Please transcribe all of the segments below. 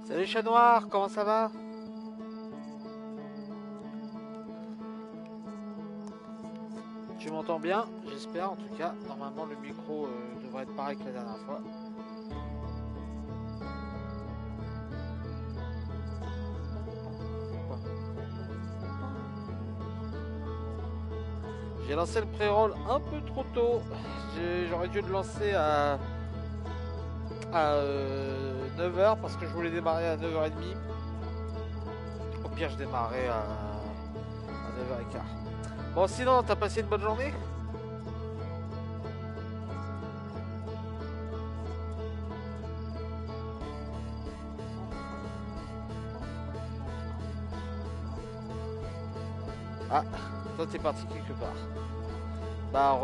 Salut chat noir, comment ça va? Tu m'entends bien? J'espère en tout cas. Normalement le micro devrait être pareil que la dernière fois. J'ai lancé le pré-roll un peu trop tôt. J'aurais dû le lancer à 9h parce que je voulais démarrer à 9h30. Au pire je démarrais à 9h15. Bon sinon t'as passé une bonne journée? Ah, toi t'es parti quelque part. Bah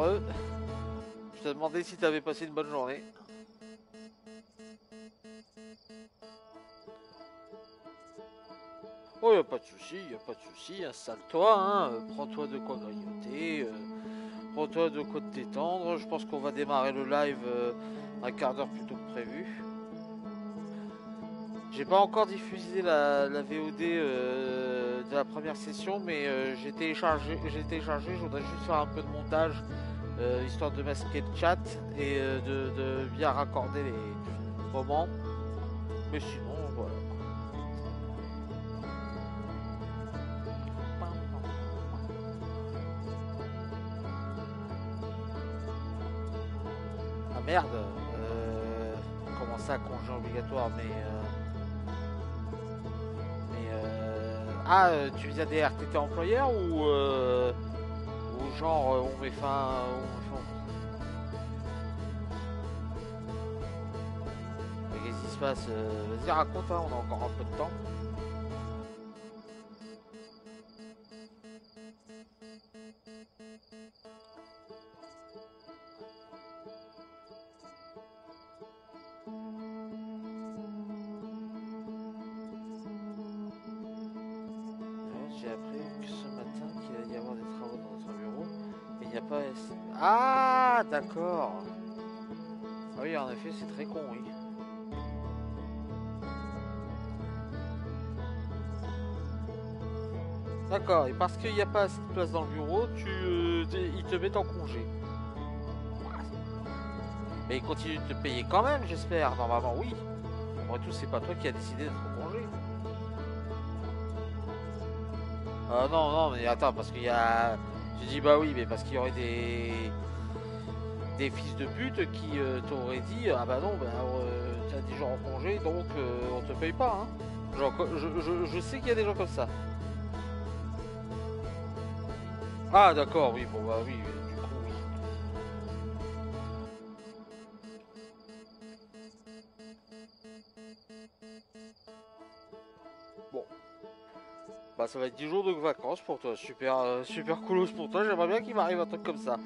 je te demandais si t'avais passé une bonne journée. Oh, y a pas de souci, y a pas de souci. Installe-toi, hein, prends-toi de quoi grignoter, prends-toi de quoi te détendre. Je pense qu'on va démarrer le live un quart d'heure plus tôt que prévu. J'ai pas encore diffusé la VOD de la première session, mais j'ai téléchargé, je voudrais juste faire un peu de montage, histoire de masquer le chat et de bien raccorder les moments. Mais sinon, voilà. Ah merde, comment ça, congé obligatoire, ah, tu viens des RTT employeurs ou genre on met fin, Mais qu'est-ce qui se passe? Vas-y raconte, hein, on a encore un peu de temps. J'ai appris que ce matin qu'il allait y avoir des travaux dans notre bureau et il n'y a pas... Ah d'accord. Ah oui, en effet, c'est très con, oui. D'accord, et parce qu'il n'y a pas assez de place dans le bureau, ils te mettent en congé. Mais ils continuent de te payer quand même, j'espère. Normalement, oui. Après tout, c'est pas toi qui as décidé d'être en congé. Ah non, non, mais attends, parce qu'il y a... J'ai dit bah oui, mais parce qu'il y aurait des fils de pute qui t'auraient dit ah bah non, bah, t'as 10 jours en congé, donc on te paye pas, hein. Genre, je sais qu'il y a des gens comme ça. Ah d'accord, oui, bon bah oui, du coup oui. Bon, bah ça va être 10 jours de vacances pour toi, super, super coolos pour toi, j'aimerais bien qu'il m'arrive un truc comme ça.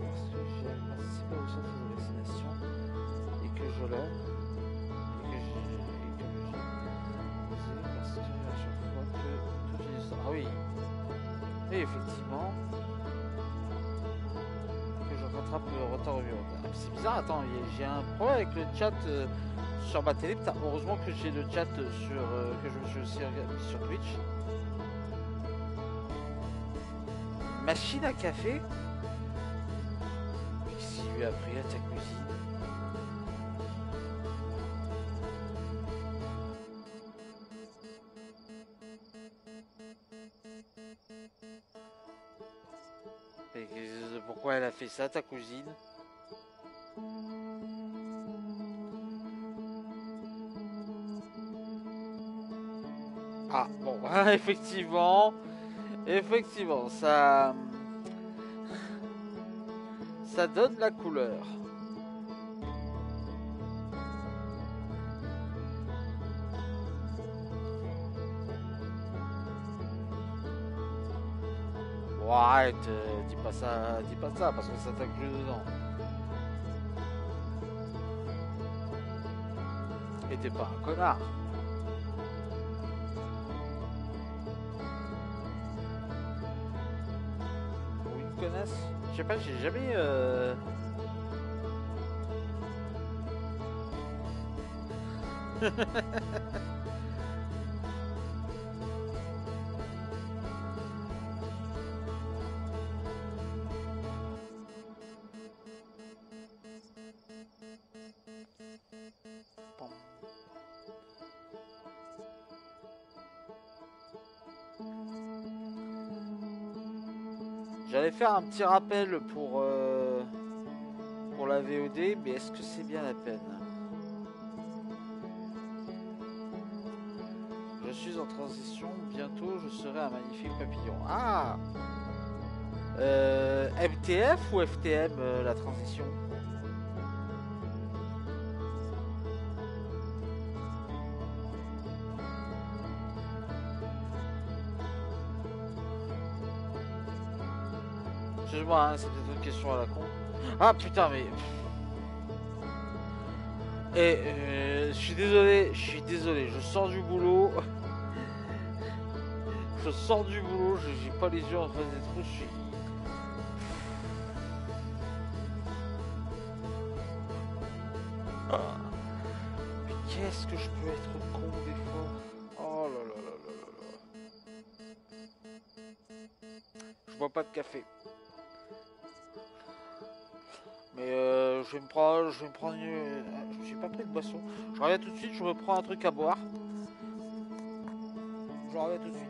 Parce que j'ai participé au centre de vaccination et que je l'aime et que j'ai posé parce que à chaque fois que tout est... Ah oui, et effectivement, que je rattrape le retard au bureau. Ah, c'est bizarre, attends, j'ai un problème avec le chat sur ma télé. Putain, heureusement que j'ai le chat que je me suis aussi mis sur Twitch. Machine à café? Qu'est-ce qu'il lui a pris à ta cuisine? Et pourquoi elle a fait ça, ta cousine? Ah, bon, effectivement, effectivement, ça donne la couleur. Bon, arrête, dis pas ça, parce que ça t'inclut dedans. Et t'es pas un connard. Ou une connasse. Je sais pas, j'ai jamais... J'allais faire un petit rappel pour la VOD, mais est-ce que c'est bien la peine? Je suis en transition, bientôt je serai un magnifique papillon. Ah, MTF ou FTM la transition? Excuse-moi, hein, c'est peut-être une question à la con. Ah putain, mais... je suis désolé, je sors du boulot. Je sors du boulot, j'ai pas les yeux en face des trous, je suis... Ah. Mais qu'est-ce que je peux être con des fois? Oh là là là là là là. Je bois pas de café. Mais je vais me prendre une... Je me suis pas pris de boisson. Je reviens tout de suite, je me prends un truc à boire. Je reviens tout de suite.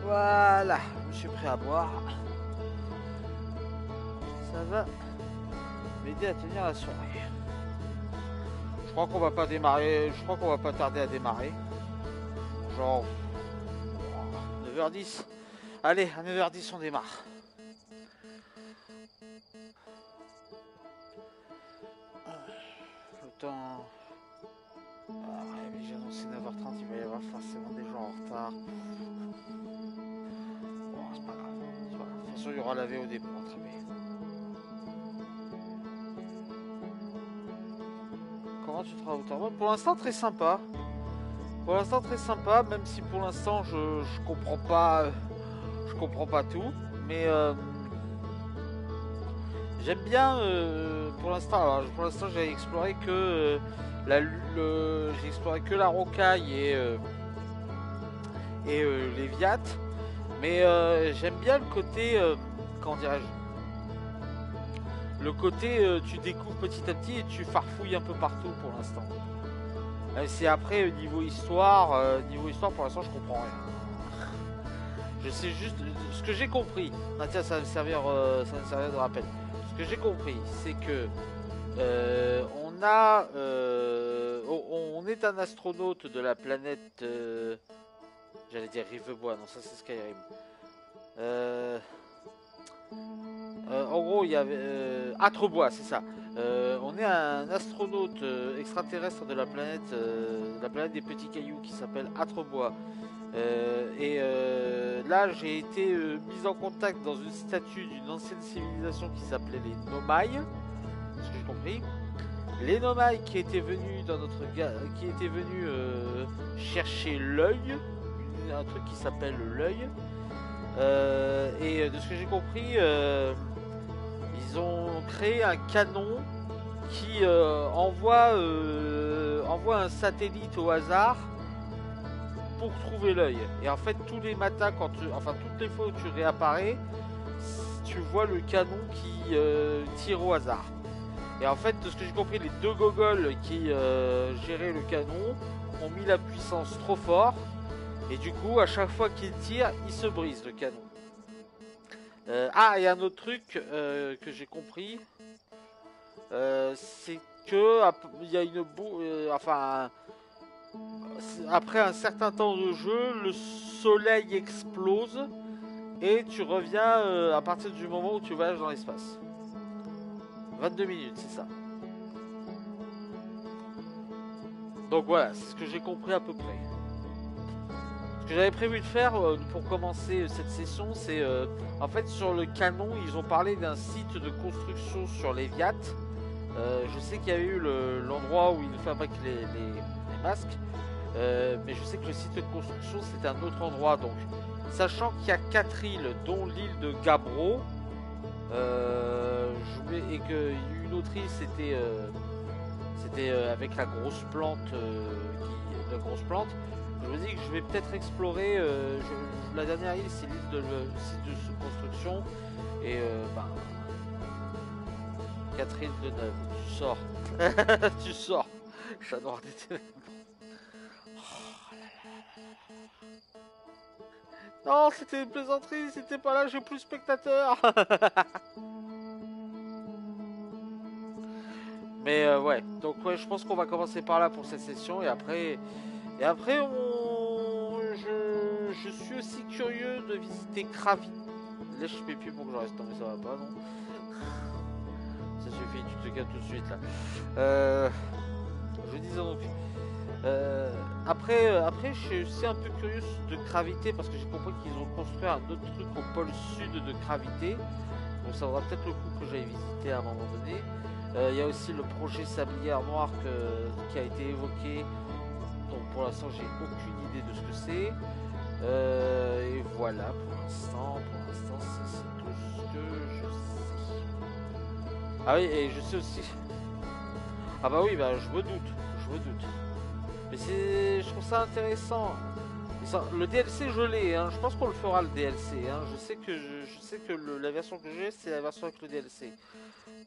Voilà, je me suis prêt à boire. Ça va m'aider à tenir la soirée. Je crois qu'on va pas démarrer, je crois qu'on va pas tarder à démarrer. Genre 9h10. Allez, à 9h10 on démarre. Le temps... Ah, mais j'ai annoncé 9h30, il va y avoir forcément des gens en retard. Bon, c'est pas grave. De toute façon, il y aura la VOD pour rattraper. Comment tu travailles autant? Pour l'instant, très sympa. Pour l'instant, très sympa, même si pour l'instant, je comprends pas tout. Mais j'aime bien, pour l'instant, j'ai exploré que j'ai exploré que la rocaille et les Viat, mais j'aime bien le côté, comment dirais-je, le côté tu découvres petit à petit et tu farfouilles un peu partout pour l'instant. C'est après niveau histoire pour l'instant je comprends rien. Je sais juste ce que j'ai compris. Ah tiens, ça va me servir de rappel. Ce que j'ai compris, c'est que on est un astronaute de la planète. J'allais dire Rivebois, non, ça c'est Skyrim. En gros, il y avait Atrebois, c'est ça. On est un astronaute extraterrestre de la planète des petits cailloux qui s'appelle Atrebois. Là, j'ai été mis en contact dans une statue d'une ancienne civilisation qui s'appelait les Nomai, ce que j'ai compris. Les Nomai qui étaient venus chercher l'œil, un truc qui s'appelle l'œil. Et de ce que j'ai compris, ils ont créé un canon qui envoie un satellite au hasard pour trouver l'œil. Et en fait, tous les matins, toutes les fois où tu réapparais, tu vois le canon qui tire au hasard. Et en fait, de ce que j'ai compris, les deux gogoles qui géraient le canon ont mis la puissance trop fort. Et du coup, à chaque fois qu'il tire, il se brise le canon. Ah, et un autre truc que j'ai compris, c'est que il y a une enfin, après un certain temps de jeu, le soleil explose et tu reviens à partir du moment où tu voyages dans l'espace. 22 minutes, c'est ça. Donc voilà, c'est ce que j'ai compris à peu près. Ce que j'avais prévu de faire pour commencer cette session, c'est en fait sur le canon, ils ont parlé d'un site de construction sur l'Eviat. Je sais qu'il y avait eu l'endroit où ils fabriquent les masques, mais je sais que le site de construction c'était un autre endroit. Donc, sachant qu'il y a 4 îles, dont l'île de Gabro, et qu'une autre île c'était avec la grosse plante, la grosse plante. Je me dis que je vais peut-être explorer. La dernière île, c'est l'île de le site de construction, et Catherine Deneuve, tu sors. Tu sors. Chat noir des ténèbres. Non, c'était une plaisanterie, c'était pas là, j'ai plus de spectateurs. Mais ouais, donc ouais, je pense qu'on va commencer par là pour cette session et après je suis aussi curieux de visiter Kravi. Là, je fais plus pour que je reste, non mais ça va pas, non. Ça suffit, tu te calmes tout de suite là. Je disais donc. Après, je suis aussi un peu curieux de Gravité parce que j'ai compris qu'ils ont construit un autre truc au pôle sud de Gravité. Donc ça vaudra peut-être le coup que j'aille visiter à un moment donné. Il y a aussi le projet Sablière Noire qui a été évoqué. Donc pour l'instant, j'ai aucune idée de ce que c'est. Et voilà, pour l'instant, c'est tout ce que je sais. Ah oui, et je sais aussi. Ah bah oui, bah je me doute. Mais je trouve ça intéressant. Le DLC je l'ai, hein. Je pense qu'on le fera le DLC. Hein. Je sais que la version que j'ai c'est la version avec le DLC.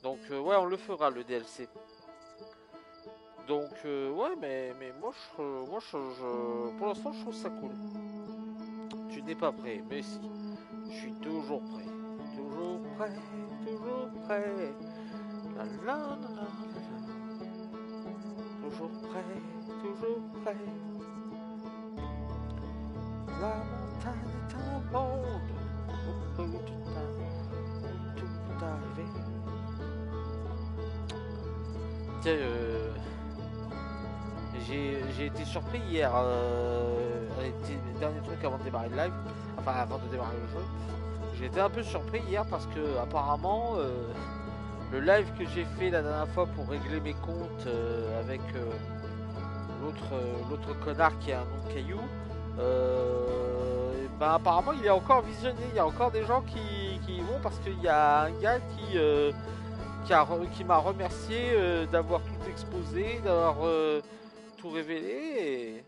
Donc ouais, on le fera le DLC. Donc ouais, mais moi pour l'instant je trouve ça cool. Tu n'es pas prêt, mais si. Je suis toujours prêt. Toujours prêt, toujours prêt. La la la la la. Toujours prêt, toujours prêt. La montagne est un monde où tout peut arriver. Tiens, j'ai été surpris hier. Le dernier truc avant de démarrer le live, enfin avant de démarrer le jeu. J'ai été un peu surpris hier parce que apparemment le live que j'ai fait la dernière fois pour régler mes comptes avec l'autre connard qui a un nom de caillou. Apparemment il est encore visionné, il y a encore des gens qui y vont parce qu'il y a un gars qui m'a remercié d'avoir tout exposé, d'avoir tout révélé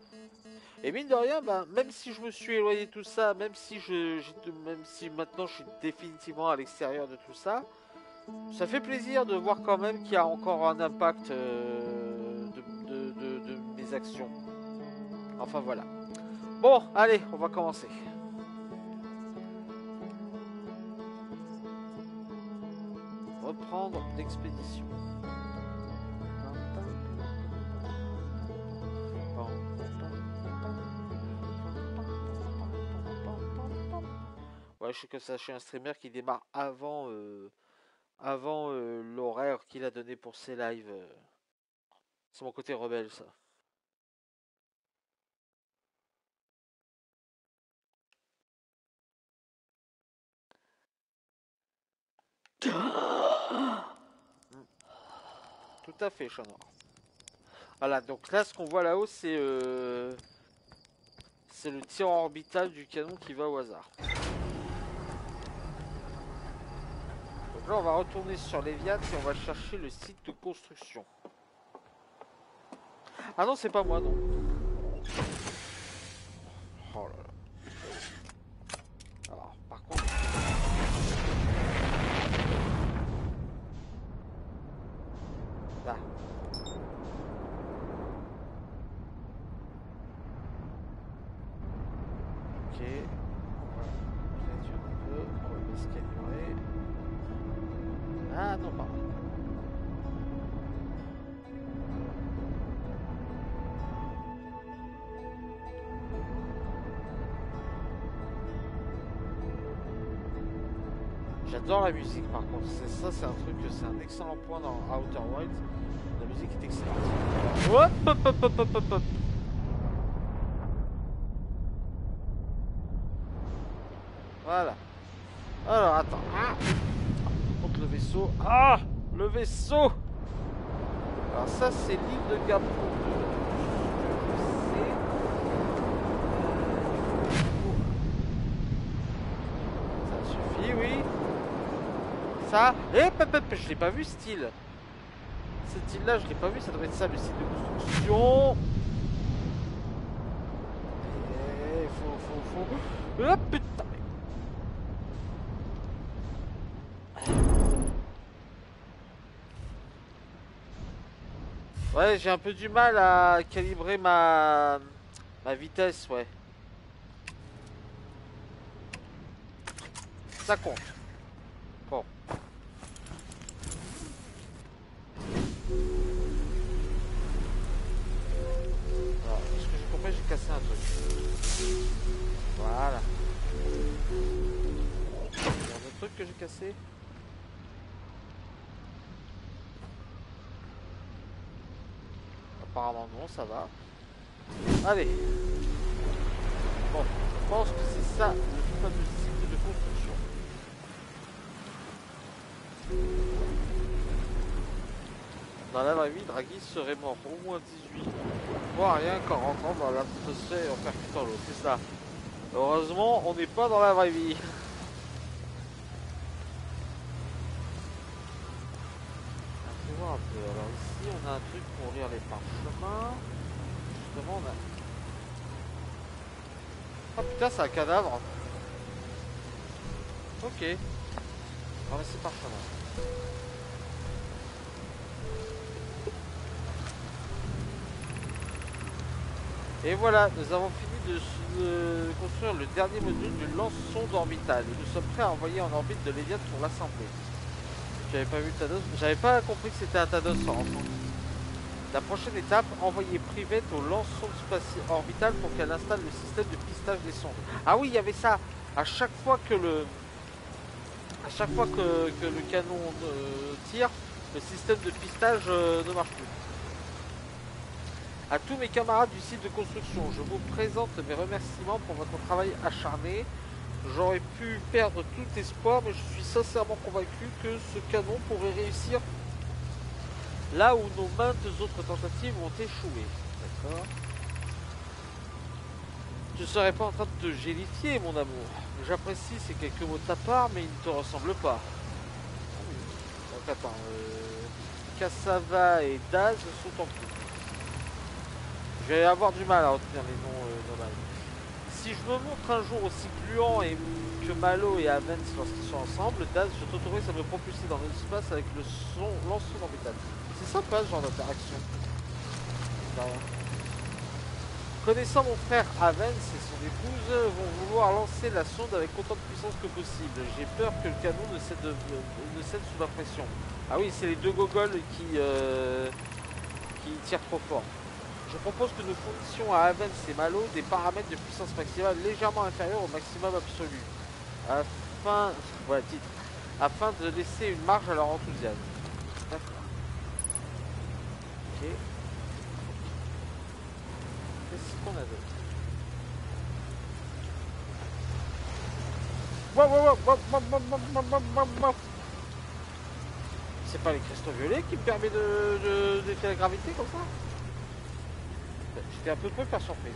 et mine de rien, même si je me suis éloigné de tout ça, même si maintenant je suis définitivement à l'extérieur de tout ça, ça fait plaisir de voir quand même qu'il y a encore un impact de mes actions. Enfin voilà. Bon, allez, on va commencer. Reprendre l'expédition. Ouais, je sais que ça, je suis un streamer qui démarre avant l'horaire qu'il a donné pour ses lives. C'est mon côté rebelle, ça. Tout à fait, chat noir. Voilà, donc là, ce qu'on voit là-haut, c'est le tir orbital du canon qui va au hasard. Donc là, on va retourner sur l'Eviat et on va chercher le site de construction. Ah non, c'est pas moi, non. Oh là là. Alors, par contre... Là. Ok. On va réduire un peu. On va escalader. Ah non, pardon. J'adore la musique par contre, c'est un truc, c'est un excellent point dans Outer Wilds. La musique est excellente. Hop, hop, hop, hop, hop, hop, hop. Voilà. Alors attends. Ah, contre le vaisseau. Ah, le vaisseau. Alors ça c'est l'île de Gapon. Ça suffit, oui. Ça. Et je l'ai pas vu cette île. Cette île là je l'ai pas vu, ça doit être ça le site de construction. Et faut. Ah putain. Ouais, j'ai un peu du mal à calibrer ma vitesse, ouais. Ça compte. Bon. Alors, ce que j'ai compris, j'ai cassé un truc. Voilà. Il y a un autre truc que j'ai cassé. Apparemment non, ça va. Allez. Bon, je pense que c'est ça le fameux site de construction. Dans la vraie vie, Draghi serait mort au moins 18 voire rien qu'en rentrant dans l'atmosphère et en percutant l'eau, c'est ça. Heureusement, on n'est pas dans la vraie vie. On va voir un peu. Alors ici, on a un truc pour lire les parchemins. Justement, on a... Oh putain, c'est un cadavre. Ok. On va laisser parchemin. Et voilà, nous avons fini de construire le dernier module du lance-sonde orbital. Et nous sommes prêts à envoyer en orbite de l'Eliade pour l'assembler. J'avais pas vu Thanos, j'avais pas compris que c'était un Thanos en rentrant. La prochaine étape, envoyer Privette au lance-sonde orbital pour qu'elle installe le système de pistage des sondes. Ah oui, il y avait ça. À chaque fois que le canon tire, le système de pistage ne marche plus. À tous mes camarades du site de construction, je vous présente mes remerciements pour votre travail acharné. J'aurais pu perdre tout espoir, mais je suis sincèrement convaincu que ce canon pourrait réussir là où nos maintes autres tentatives ont échoué. D'accord. Je ne serais pas en train de te gélifier, mon amour. J'apprécie ces quelques mots de ta part, mais ils ne te ressemblent pas. Donc attends, Cassava et Daz sont en couple. Je vais avoir du mal à retenir les noms normaux. Si je me montre un jour aussi gluant que Malo et Avens lorsqu'ils sont ensemble, Daz, je t'autorise à me propulser dans l'espace avec le lance-sonde orbital. C'est sympa ce genre d'interaction. Connaissant mon frère Avens et son épouse vont vouloir lancer la sonde avec autant de puissance que possible. J'ai peur que le canon ne cède sous la pression. Ah oui, c'est les deux gogoles qui tirent trop fort. Je propose que nous fournissions à Avens et Malo des paramètres de puissance maximale légèrement inférieurs au maximum absolu. Afin de laisser une marge à leur enthousiasme. D'accord. Ok. Qu'est-ce qu'on a d'autre? C'est pas les cristaux violets qui me permet de défier la gravité comme ça? J'étais un peu près par surprise.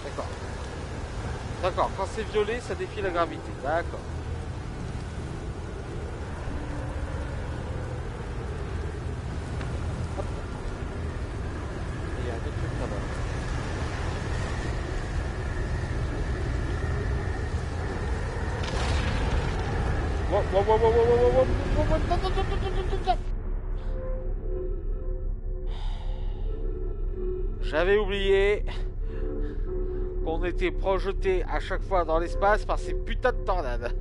D'accord. D'accord, quand c'est violet, ça défie la gravité. D'accord. Hop. Il y a un autre truc là-bas. J'avais oublié qu'on était projeté à chaque fois dans l'espace par ces putains de tornades.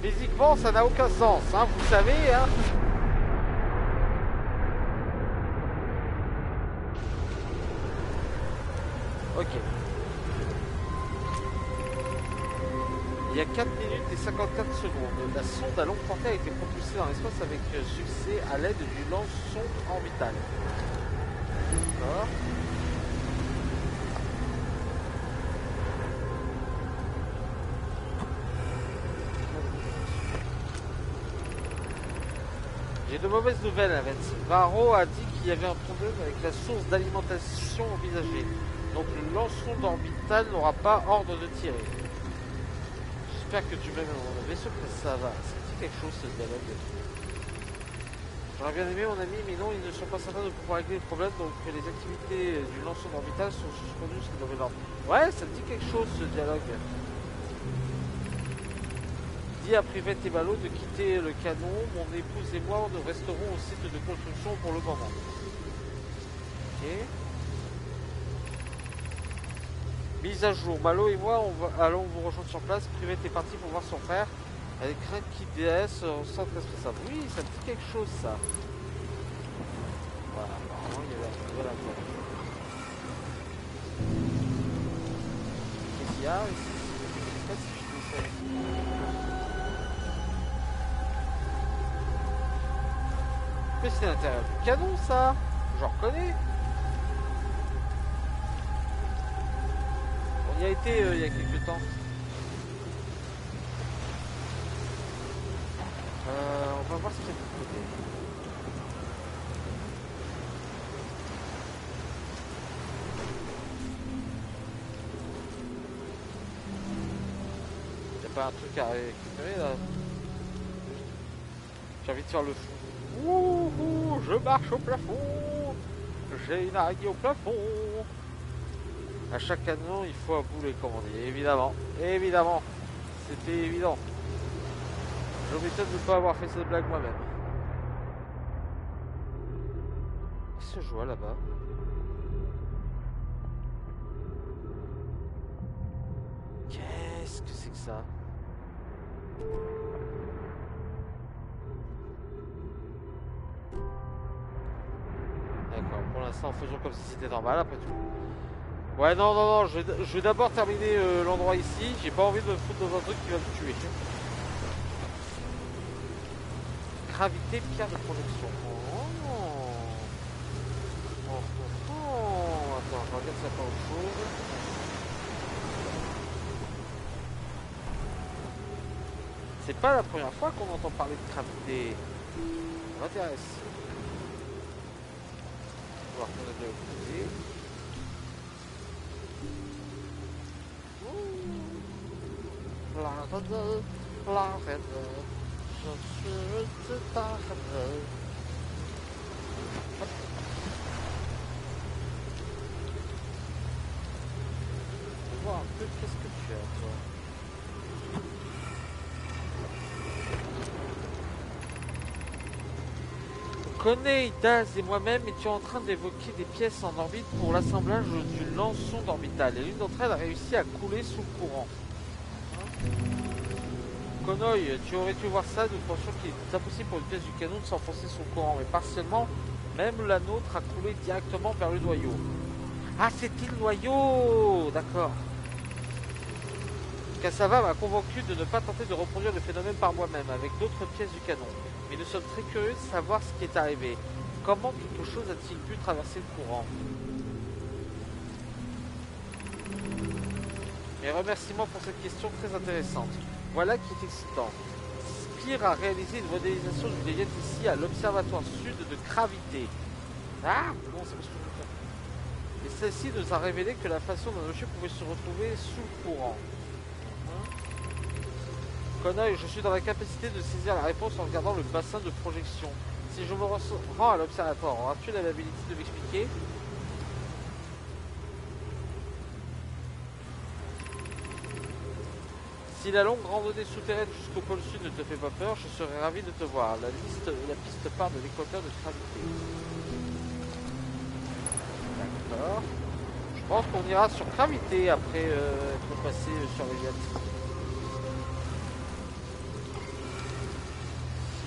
Physiquement, ça n'a aucun sens, hein, vous savez, hein. Ok. Il y a 4 minutes et 54 secondes. La sonde à longue portée a été propulsée dans l'espace avec succès à l'aide du lance-sonde orbital. D'accord. J'ai de mauvaises nouvelles, Avens. Varro a dit qu'il y avait un problème avec la source d'alimentation envisagée. Donc le lance-sonde orbital n'aura pas ordre de tirer. J'espère que tu m'aimes dans mon vaisseau, que ça va. Ça dit quelque chose ce dialogue. J'aurais bien aimé mon ami, mais non, ils ne sont pas certains de pouvoir régler le problème, donc les activités du lance-sonde orbital sont suspendues jusqu'à nouvel ordre. Ouais, ça me dit quelque chose ce dialogue. Dis à Privette et Malo de quitter le canon. Mon épouse et moi, nous resterons au site de construction pour le moment. Ok. Mise à jour. Malo et moi, allons vous rejoindre sur place. Privette est parti pour voir son frère. Elle craint qu'il DS au centre responsable. Oui, ça me dit quelque chose, ça. Voilà, apparemment, il y avait un peu la voie. Qu'est-ce qu'il y a ici? Je sais pas si je fais ça ici. Mais c'est l'intérieur du canon, ça. J'en reconnais. On y a été il y a quelques temps. On va voir ce qu'il y a de l'autre côté. Il n'y a pas un truc à récupérer là? J'ai envie de faire le fou. Ouh, je marche au plafond. J'ai une araignée au plafond. À chaque canon, il faut un boulet, comme on dit. Évidemment. Évidemment. C'était évident. Je m'étonne de ne pas avoir fait cette blague moi-même. Qu'est-ce que je vois là-bas? Qu'est-ce que c'est que ça? D'accord, pour l'instant, faisons comme si c'était normal, après tout. Ouais, non, non, non, je vais d'abord terminer l'endroit ici. J'ai pas envie de me foutre dans un truc qui va me tuer. Gravité, pierre de projection. Oh. Oh, oh, oh. Attends, je regarde si ça pas autre chose. C'est pas la première fois qu'on entend parler de gravité. Ça m'intéresse. On va voir qu'on a de l'autre côté. La reine, je suis ta reine. On va voir un peu qu'est-ce que tu as, toi. Connais, Daz et moi-même étions en train d'évoquer des pièces en orbite pour l'assemblage d'une lance-sonde orbitale et l'une d'entre elles a réussi à couler sous le courant. Konoï, tu aurais dû voir ça, nous pensions qu'il est impossible pour une pièce du canon de s'enfoncer sous le courant, mais partiellement, même la nôtre a coulé directement vers le noyau. Ah, c'était le noyau! D'accord. Cassava m'a convaincu de ne pas tenter de reproduire le phénomène par moi-même avec d'autres pièces du canon. Mais nous sommes très curieux de savoir ce qui est arrivé. Comment quelque chose a-t-il pu traverser le courant? Mes remerciements pour cette question très intéressante. Voilà qui est excitant. Spire a réalisé une modélisation du déviette ici à l'Observatoire Sud de Gravité. Ah, bon, c'est parce que je veux faire. Et celle-ci nous a révélé que la façon dont monsieur pouvait se retrouver sous le courant. Konoï, je suis dans la capacité de saisir la réponse en regardant le bassin de projection. Si je me rends à l'observatoire, auras-tu l'habilité de m'expliquer? Si la longue randonnée souterraine jusqu'au pôle sud ne te fait pas peur, je serais ravi de te voir. La piste part de l'équateur de gravité. D'accord. Je pense qu'on ira sur gravité après être passé sur les yachts.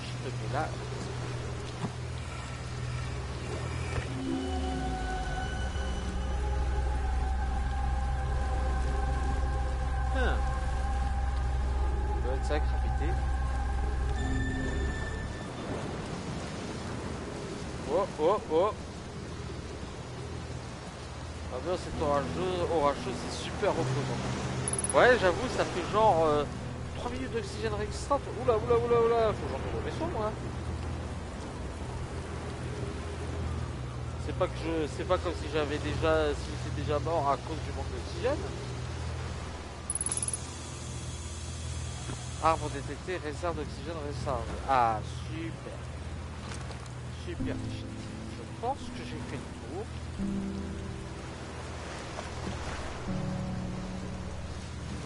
Je te mets là. Ça, gravité. Oh, oh, oh. Ah bien, c'est orageux, c'est super reposant. Ouais, j'avoue, ça fait genre 3 minutes d'oxygène restante. Oula, oula, oula, oula. Faut que j'en mette au vaisseau, moi. C'est pas comme si j'avais déjà, si j'étais déjà mort à cause du manque d'oxygène. Arbre détecté, réserve d'oxygène réserve. Ah, super. Super. Je pense que j'ai fait le tour.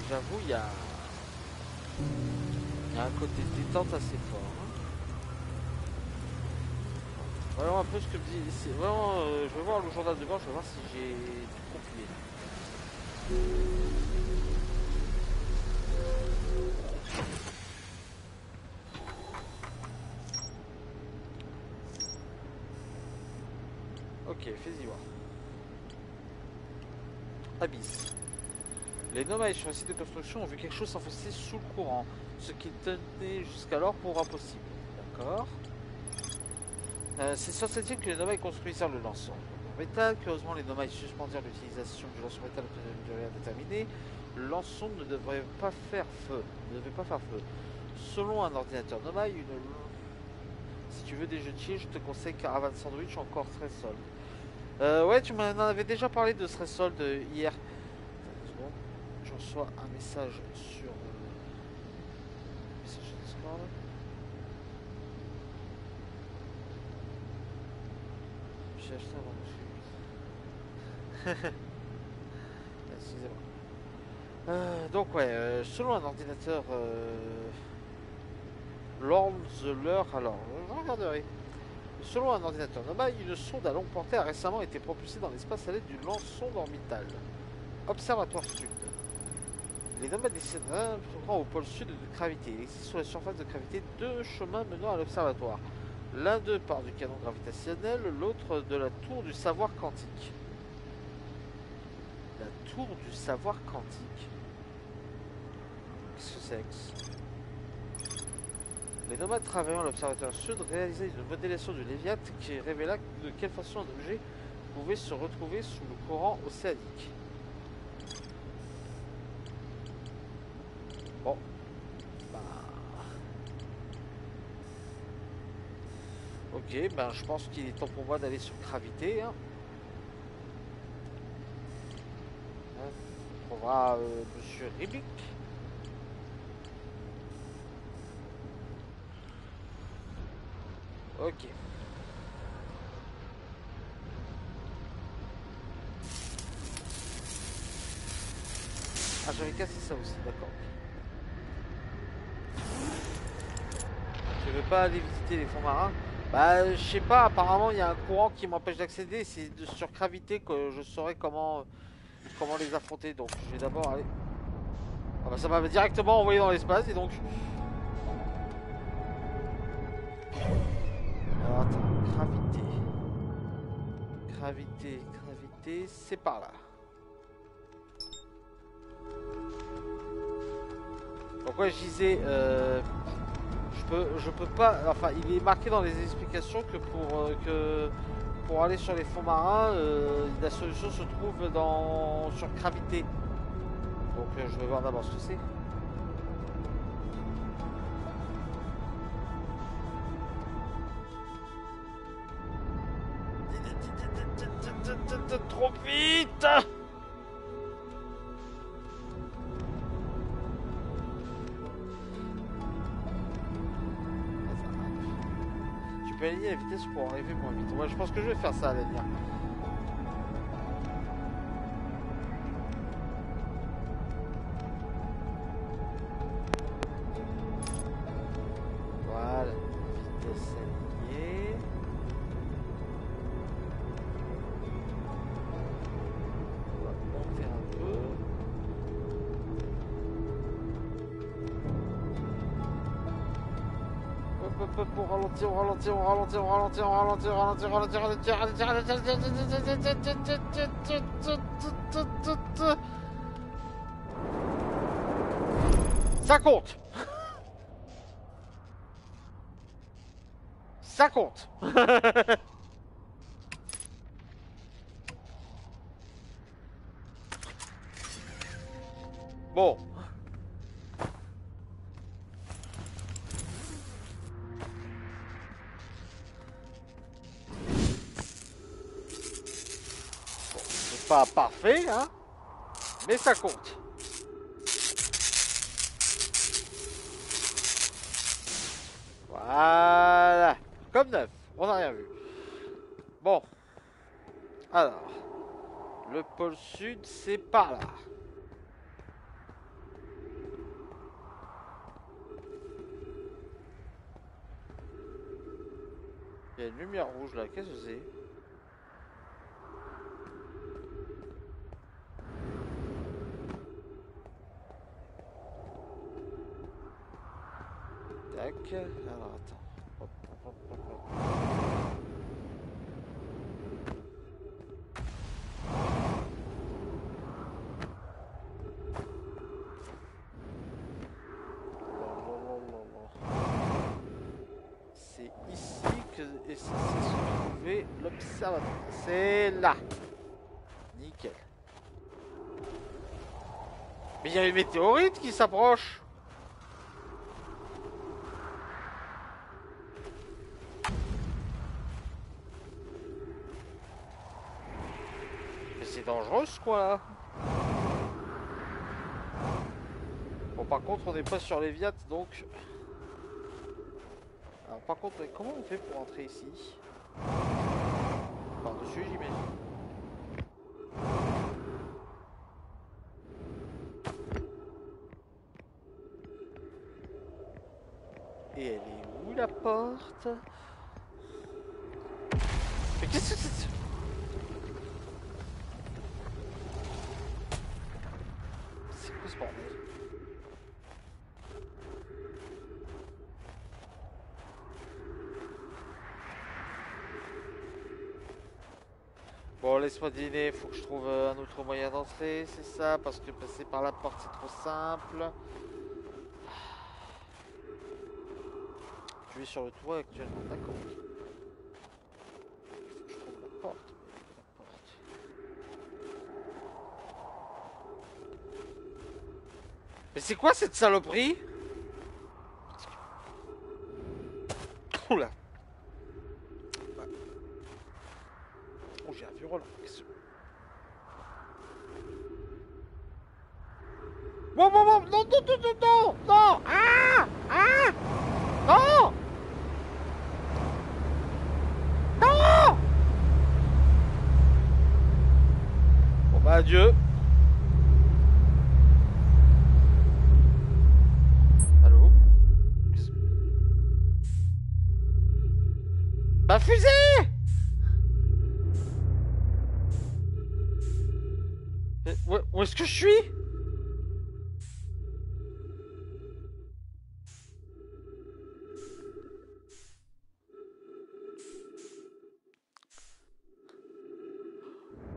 J'avoue, il y a un côté détente assez fort. Hein. Voyons un peu ce que me dit. C'est vraiment. Je vais voir le journal de bord, je vais voir si j'ai tout compilé. Ok, fais-y voir. Abysse. Les nomades sur le site de construction ont vu quelque chose s'enfoncer sous le courant, ce qui tenait jusqu'alors pour impossible. D'accord. C'est sur cette île que les nomades construisirent le lance-son en métal. Curieusement, les nomades suspendirent l'utilisation du lance-son métal pour une durée indéterminée. Le lance-son ne devrait pas faire feu. Selon un ordinateur nomade, si tu veux des jeux de chier, je te conseille Caravan Sandwich ou encore Stressol. Ouais, tu m'en avais déjà parlé de Stressol hier. Je reçois un message sur message Discord. J'ai acheté avant. Excusez-moi. Donc ouais, selon un ordinateur Lord the Leur, alors je regarderai. Selon un ordinateur nomade, une sonde à longue portée a récemment été propulsée dans l'espace à l'aide d'une lance-sonde orbitale. Observatoire Sud. Les nomades décéderont au pôle sud de gravité. Il existe sur la surface de gravité 2 chemins menant à l'observatoire. L'un d'eux part du canon gravitationnel, l'autre de la tour du savoir quantique. La tour du savoir quantique. Qu'est-ce que c'est? Les nomades travaillant à l'observatoire sud réalisaient une modélisation du Léviathan qui révéla de quelle façon un objet pouvait se retrouver sous le courant océanique. Bon. Bah. Ok, ben je pense qu'il est temps pour moi d'aller sur gravité. Hein. On trouvera Monsieur Ribik. Ok. Ah, j'avais cassé ça aussi, d'accord. Je veux pas aller visiter les fonds marins. Bah, je sais pas, apparemment il y a un courant qui m'empêche d'accéder. C'est sur gravité que je saurai comment les affronter. Donc, je vais d'abord aller. Ah bah, ça m'a directement envoyé dans l'espace et donc. Alors, attends, gravité, c'est par là. Donc ouais, je disais, je peux pas, enfin, il est marqué dans les explications que pour aller sur les fonds marins, la solution se trouve sur gravité. Donc je vais voir d'abord ce que c'est. Trop vite! Tu peux aligner la vitesse pour arriver moins vite. Ouais, je pense que je vais faire ça à l'avenir. peu pour ralentir, on ralentit, on ralentit, on ralentit, on ralentit, on ralentit, on ralentit, on ralentit. Ça compte. Ça compte. Bon. C'est pas parfait, hein, mais ça compte. Voilà. Comme neuf, on n'a rien vu. Bon. Alors. Le pôle sud, c'est par là. Il y a une lumière rouge là, qu'est-ce que c'est? Tac. Alors attends. Hop, hop, hop, hop. C'est ici que est censé se trouver l'observatoire. C'est là. Nickel. Mais il y a une météorite qui s'approche. Mais c'est dangereux ce quoi là. Bon par contre on n'est pas sur les Viat donc... Alors par contre comment on fait pour entrer ici? Par-dessus j'imagine. Et elle est où la porte? Mais qu'est-ce que c'est? C'est quoi ce bordel? Bon, laisse-moi deviner, faut que je trouve un autre moyen d'entrer, c'est ça? Parce que passer par la porte c'est trop simple. Tu es sur le toit actuellement, d'accord. Il faut que je trouve la porte. Mais c'est quoi cette saloperie? Oula. Oh, j'ai un vieux Roland. Bon, bon, bon, non, non, non, non, non, non, ah, ah, non, non. Bon bah adieu. Allô? Ma fusée! Où est-ce que je suis?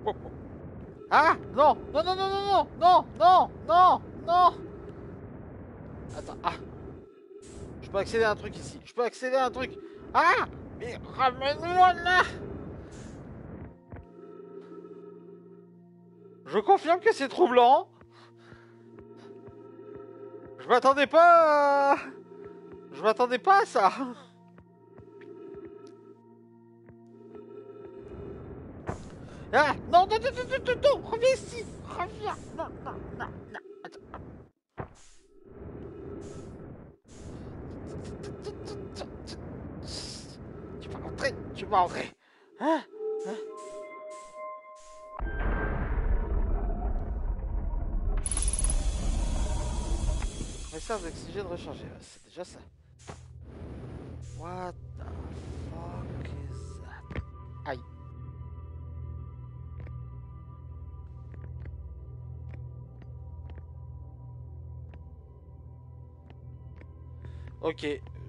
Oh, oh. Ah! Non! Non, non, non, non, non! Non! Non! Non! Non! Attends, ah! Je peux accéder à un truc ici. Je peux accéder à un truc. Ah! Mais ramène-moi là! Je confirme que c'est troublant. Je m'attendais pas à... Je m'attendais pas à ça. Ah! Non, non, non, non, non, non, non! Reviens ici! Reviens! Non, non, non, non! Attends. Tu vas rentrer! Tu vas rentrer! Hein? Hein? Message d'oxygène rechargé, c'est déjà ça. What the fuck is that? Aïe. Ok,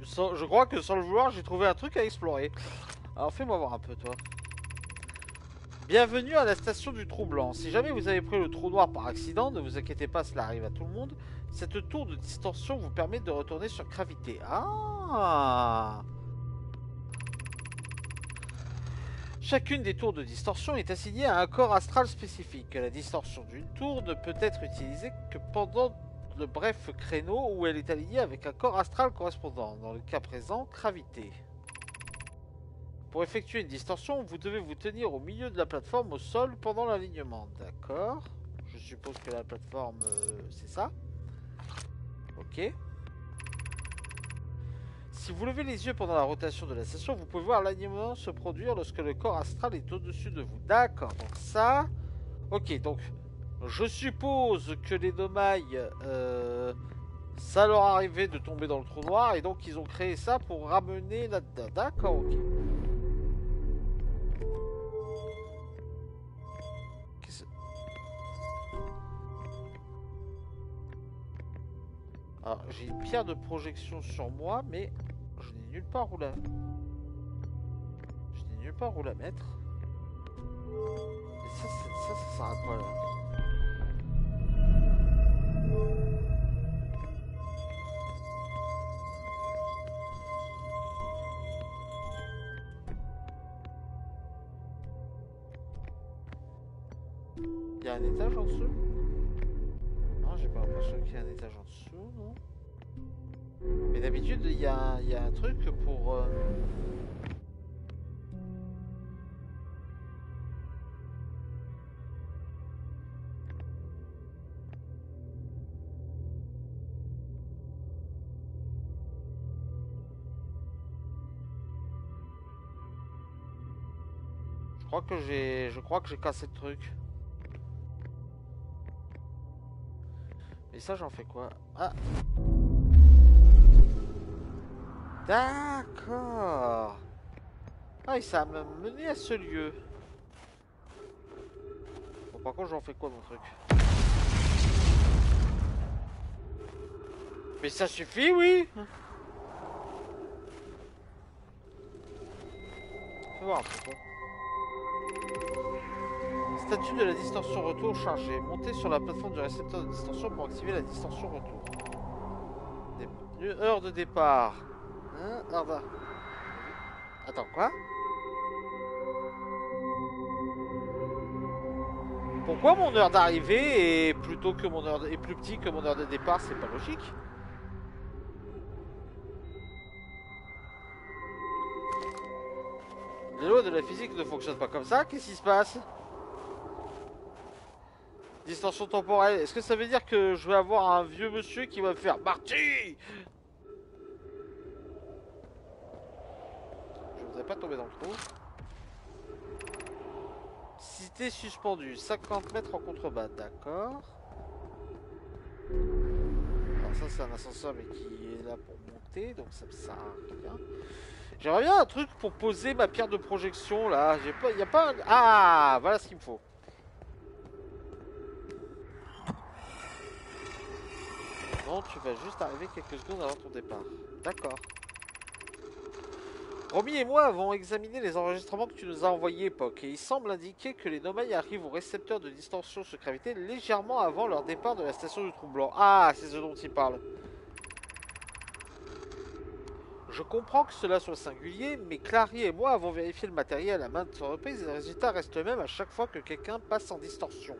Je crois que sans le vouloir, j'ai trouvé un truc à explorer. Alors fais-moi voir un peu, toi. Bienvenue à la station du trou blanc. Si jamais vous avez pris le trou noir par accident, ne vous inquiétez pas, cela arrive à tout le monde. Cette tour de distorsion vous permet de retourner sur gravité. Ah! Chacune des tours de distorsion est assignée à un corps astral spécifique. La distorsion d'une tour ne peut être utilisée que pendant le bref créneau où elle est alignée avec un corps astral correspondant. Dans le cas présent, gravité. Pour effectuer une distorsion, vous devez vous tenir au milieu de la plateforme au sol pendant l'alignement. D'accord. Je suppose que la plateforme, c'est ça. Ok. Si vous levez les yeux pendant la rotation de la station, vous pouvez voir l'alignement se produire lorsque le corps astral est au-dessus de vous. D'accord. Donc ça... Ok, donc... Je suppose que les Nomailles, ça leur arrivait de tomber dans le trou noir et donc ils ont créé ça pour ramener là-dedans. D'accord, ok. Alors, j'ai une pierre de projection sur moi, mais je n'ai nulle part où la... Je n'ai nulle part où la mettre. Et ça sert à quoi, là? Il y a un étage en dessous? Non, j'ai pas l'impression qu'il y a un étage en dessous, non? Mais d'habitude, il y a un truc pour... Je crois que j'ai cassé le truc. Et ça, j'en fais quoi? Ah! D'accord! Ah, et ça m'a mené à ce lieu. Bon, par contre, j'en fais quoi, mon truc? Mais ça suffit, oui! Fais voir un peu, quoi. Statut de la distorsion retour chargée. Montez sur la plateforme du récepteur de distorsion pour activer la distorsion retour. Heure de départ. Hein? Attends, quoi? Pourquoi mon heure d'arrivée est plutôt que mon heure est plus petit que mon heure de départ? C'est pas logique. Les lois de la physique ne fonctionnent pas comme ça. Qu'est-ce qui se passe? Distorsion temporelle. Est-ce que ça veut dire que je vais avoir un vieux monsieur qui va me faire Marty? Je voudrais pas tomber dans le trou. Cité suspendue. 50 mètres en contrebas. D'accord. Alors ça c'est un ascenseur mais qui est là pour monter. Donc ça me sert à rien. J'aimerais bien un truc pour poser ma pierre de projection là. J'ai pas, y a pas un... Ah, voilà ce qu'il me faut. Non, tu vas juste arriver quelques secondes avant ton départ. D'accord. Romy et moi avons examiné les enregistrements que tu nous as envoyés, Poc, et il semble indiquer que les Nomailles arrivent au récepteur de distorsion sur gravité légèrement avant leur départ de la station du trou blanc. Ah, c'est ce dont il parle. Je comprends que cela soit singulier, mais Clary et moi avons vérifié le matériel à maintes reprises et le résultat reste le même à chaque fois que quelqu'un passe en distorsion.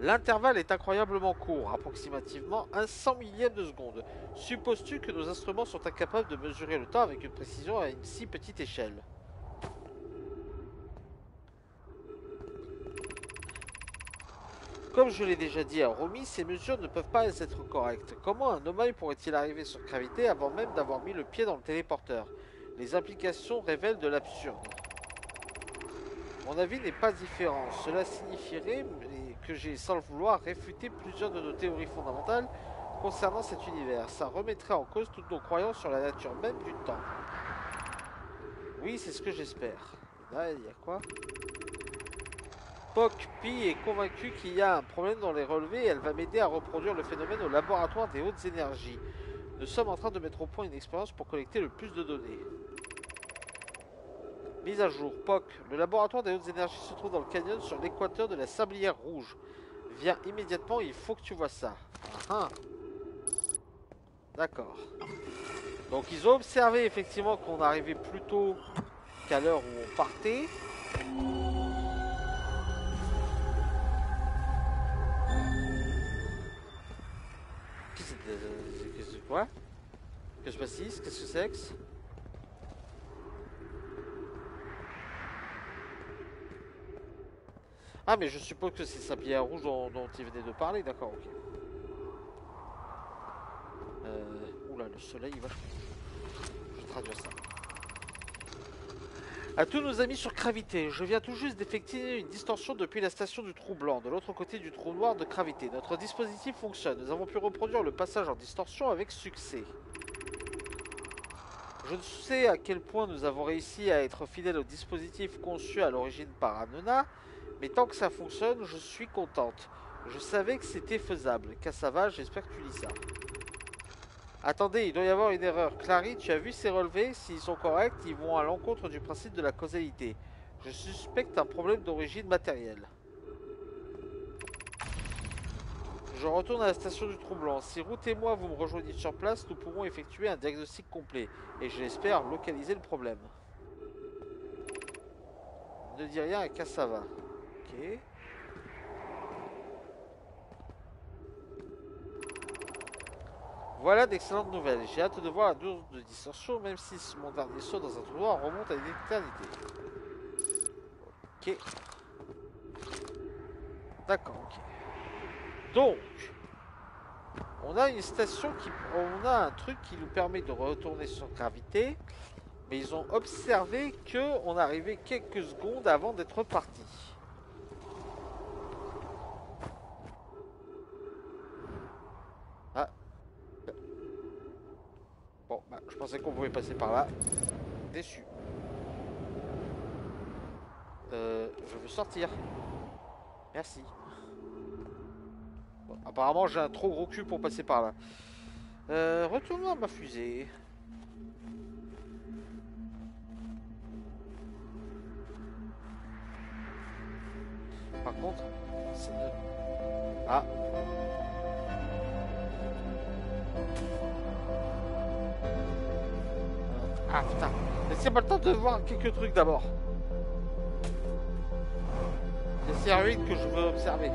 L'intervalle est incroyablement court, approximativement un 100 millième de seconde. Supposes-tu que nos instruments sont incapables de mesurer le temps avec une précision à une si petite échelle? Comme je l'ai déjà dit à Romy, ces mesures ne peuvent pas être correctes. Comment un Nomai pourrait-il arriver sur gravité avant même d'avoir mis le pied dans le téléporteur? Les implications révèlent de l'absurde. Mon avis n'est pas différent. Cela signifierait que j'ai, sans le vouloir, réfuté plusieurs de nos théories fondamentales concernant cet univers. Ça remettrait en cause toutes nos croyances sur la nature même du temps. Oui, c'est ce que j'espère. Là, il y a quoi? Poc-Pi est convaincue qu'il y a un problème dans les relevés et elle va m'aider à reproduire le phénomène au laboratoire des hautes énergies. Nous sommes en train de mettre au point une expérience pour collecter le plus de données. Mise à jour. POC. Le laboratoire des hautes énergies se trouve dans le canyon sur l'équateur de la Sablière Rouge. Viens immédiatement, il faut que tu vois ça. Ah, ah. D'accord. Donc ils ont observé effectivement qu'on arrivait plus tôt qu'à l'heure où on partait. Qu'est-ce que quoi? Que se passe-t-il? Qu'est-ce que c'est que Ah mais je suppose que c'est Sablière Rouge dont il venait de parler, d'accord, ok. Oula, le soleil il va. Je vais traduire ça. À tous nos amis sur Gravité, je viens tout juste d'effectuer une distorsion depuis la station du trou blanc, de l'autre côté du trou noir de Gravité. Notre dispositif fonctionne, nous avons pu reproduire le passage en distorsion avec succès. Je ne sais à quel point nous avons réussi à être fidèles au dispositif conçu à l'origine par Hanouna, mais tant que ça fonctionne, je suis contente. Je savais que c'était faisable. Cassava, j'espère que tu lis ça. Attendez, il doit y avoir une erreur. Clary, tu as vu ces relevés? S'ils sont corrects, ils vont à l'encontre du principe de la causalité. Je suspecte un problème d'origine matérielle. Je retourne à la station du Trou-Blanc. Si Route et moi vous me rejoignez sur place, nous pourrons effectuer un diagnostic complet. Et je l'espère localiser le problème. Ne dis rien à Cassava. Ok. Voilà d'excellentes nouvelles. J'ai hâte de voir la dose de distorsion, même si mon dernier saut dans un trou noir remonte à une éternité. Ok. D'accord, ok. Donc, on a une station qui... On a un truc qui nous permet de retourner sur Gravité. Mais ils ont observé qu'on arrivait quelques secondes avant d'être parti. Ah. Bon, bah, je pensais qu'on pouvait passer par là. Déçu. Je veux sortir. Merci. Bon, apparemment, j'ai un trop gros cul pour passer par là. Retournons à ma fusée. Par contre, c'est de... Ah. Ah putain. Laissez-moi le temps de voir quelques trucs d'abord. Les ruines que je veux observer.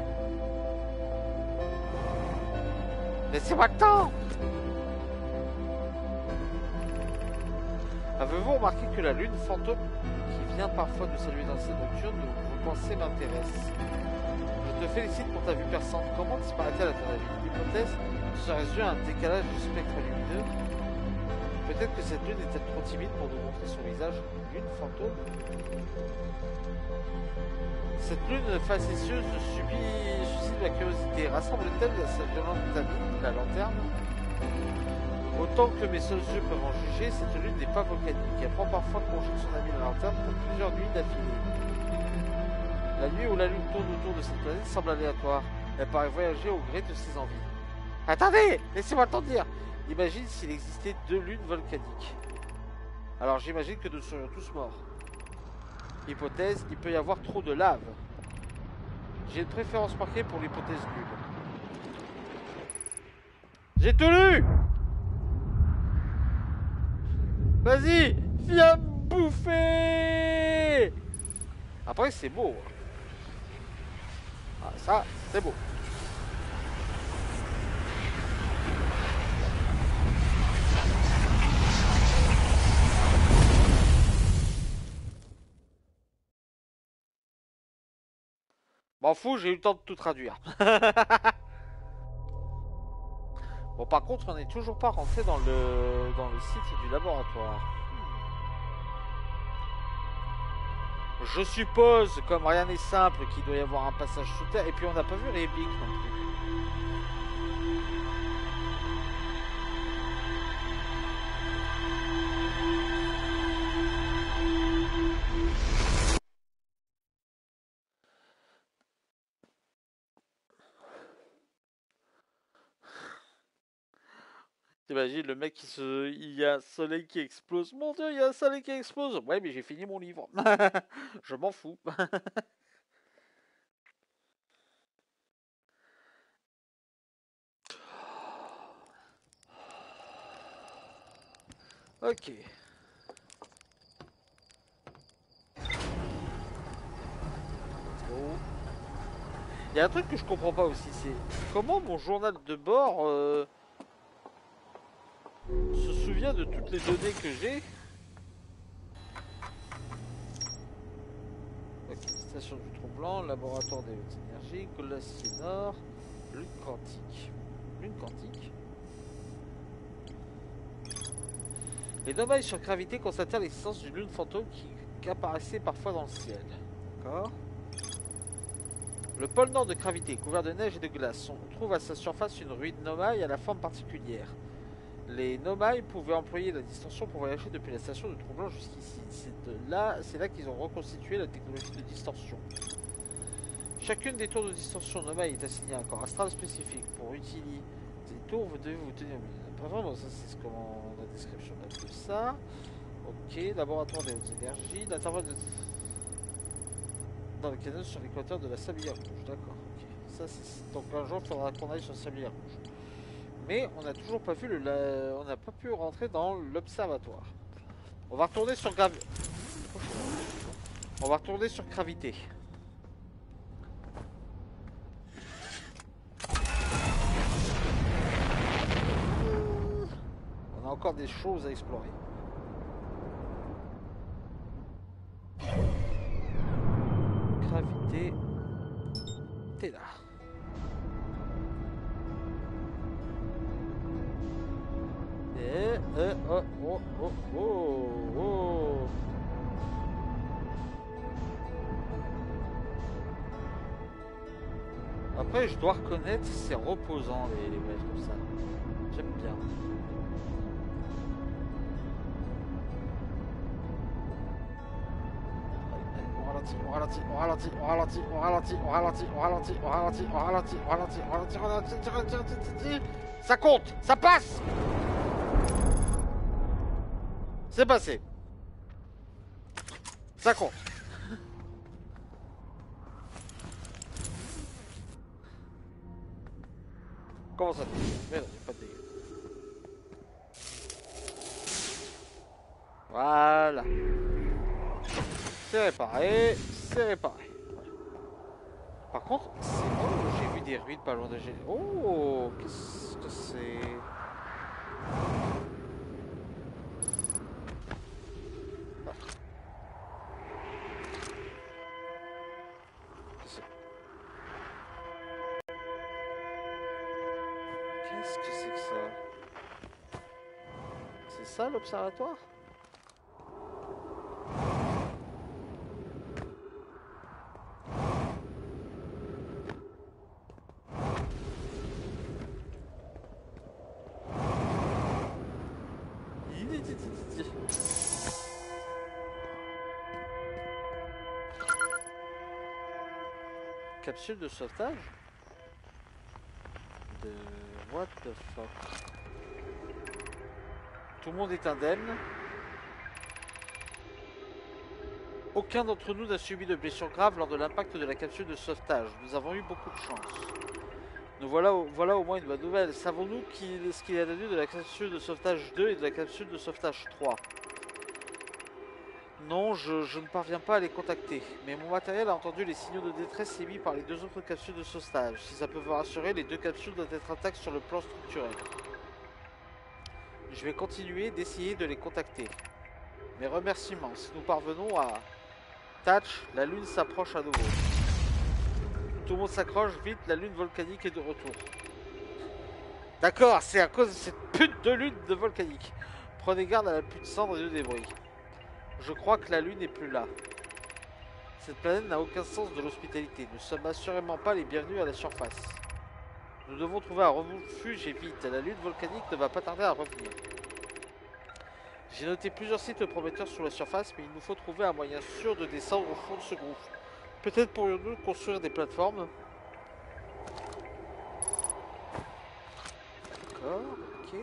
Laissez-moi le temps. Avez-vous remarqué que la lune fantôme qui vient parfois nous saluer dans cette nocturne, vous pensez m'intéresse? Je te félicite pour ta vue perçante. Comment disparaît-elle à ton avis? L'hypothèse serait due à un décalage du spectre lumineux. Peut-être que cette lune est-elle trop timide pour nous montrer son visage. Lune fantôme. Cette lune facétieuse suscite ma curiosité. Rassemble-t-elle à sa violente amie, la lanterne? Autant que mes seuls yeux peuvent en juger, cette lune n'est pas volcanique. Elle prend parfois congé de son ami la lanterne pour plusieurs nuits d'affilée. La nuit où la lune tourne autour de cette planète semble aléatoire. Elle paraît voyager au gré de ses envies. Attendez! Laissez-moi le temps de dire! Imagine s'il existait deux lunes volcaniques. Alors j'imagine que nous serions tous morts. Hypothèse, il peut y avoir trop de lave. J'ai une préférence marquée pour l'hypothèse nulle. J'ai tout lu! Vas-y! Viens me bouffer! Après c'est beau. Ah, ça, c'est beau. M'en fous, j'ai eu le temps de tout traduire. Bon, par contre, on n'est toujours pas rentré dans le site du laboratoire. Je suppose, comme rien n'est simple, qu'il doit y avoir un passage sous terre. Et puis on n'a pas vu les pics non plus. T'imagines le mec il y a un soleil qui explose. Mon Dieu, il y a un soleil qui explose. Ouais, mais j'ai fini mon livre. Je m'en fous. Ok. Bon. Il y a un truc que je comprends pas aussi, c'est comment mon journal de bord se souvient de toutes les données que j'ai. Ok, station du Trou-Blanc, laboratoire des hautes énergies, glacier nord, lune quantique. Lune quantique. Les nomailles sur gravité constatèrent l'existence d'une lune fantôme qui apparaissait parfois dans le ciel. D'accord. Le pôle nord de gravité, couvert de neige et de glace, on trouve à sa surface une ruine nomaille à la forme particulière. Les nomailles pouvaient employer la distorsion pour voyager depuis la station de Trou-Blanc jusqu'ici. C'est là qu'ils ont reconstitué la technologie de distorsion. Chacune des tours de distorsion nomaille est assignée à un corps astral spécifique. Pour utiliser ces tours, vous devez vous tenir au milieu. Pas vraiment, ça c'est comment la description de ça. Ok, laboratoire des hautes énergies, l'intervalle de... dans le canal sur l'équateur de la Sablière Rouge. D'accord, ok. Ça, donc un jour, il faudra qu'on aille sur la Sablière Rouge. Mais on n'a toujours pas vu on n'a pas pu rentrer dans l'observatoire. On va retourner sur On va retourner sur gravité. On a encore des choses à explorer. Gravité. T'es là. Oh. Après, je dois reconnaître, c'est reposant les voyages comme ça. J'aime bien. On ralentit. Ça compte, ça passe. C'est passé. Ça compte. Comment ça dégage? Mais non, il n'y a pas de dégâts. Voilà. C'est réparé. C'est réparé. Par contre, c'est bon, j'ai vu des ruines pas loin de G. Oh, qu'est-ce que c'est? Qu'est-ce que c'est que ça? C'est ça l'observatoire? Capsule de sauvetage? De... What the fuck? Tout le monde est indemne. Aucun d'entre nous n'a subi de blessures graves lors de l'impact de la capsule de sauvetage. Nous avons eu beaucoup de chance. Nous voilà au moins une bonne nouvelle. Savons-nous ce qu'il y a advenu de la capsule de sauvetage 2 et de la capsule de sauvetage 3? Non, je ne parviens pas à les contacter. Mais mon matériel a entendu les signaux de détresse émis par les deux autres capsules de sauvetage. Si ça peut vous rassurer, les deux capsules doivent être intactes sur le plan structurel. Je vais continuer d'essayer de les contacter. Mes remerciements. Si nous parvenons à... Touch, la lune s'approche à nouveau. Tout le monde s'accroche, vite, la lune volcanique est de retour. D'accord, c'est à cause de cette pute de lune de volcanique. Prenez garde à la pluie de cendres et de débris. Je crois que la lune n'est plus là. Cette planète n'a aucun sens de l'hospitalité. Nous ne sommes assurément pas les bienvenus à la surface. Nous devons trouver un refuge et vite. La lune volcanique ne va pas tarder à revenir. J'ai noté plusieurs sites prometteurs sur la surface, mais il nous faut trouver un moyen sûr de descendre au fond de ce groupe. Peut-être pourrions-nous construire des plateformes. D'accord, ok.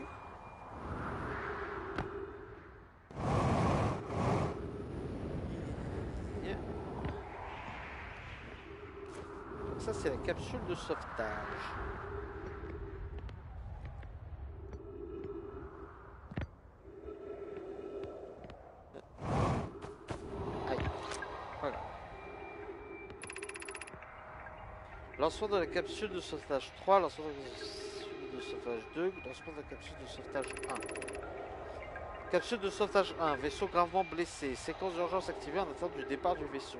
ça c'est la capsule de sauvetage. Aïe. Voilà. Lancement de la capsule de sauvetage 3, lancement de la capsule de sauvetage 2, lancement de la capsule de sauvetage 1. Capsule de sauvetage 1, vaisseau gravement blessé. Séquence d'urgence activée en attente du départ du vaisseau.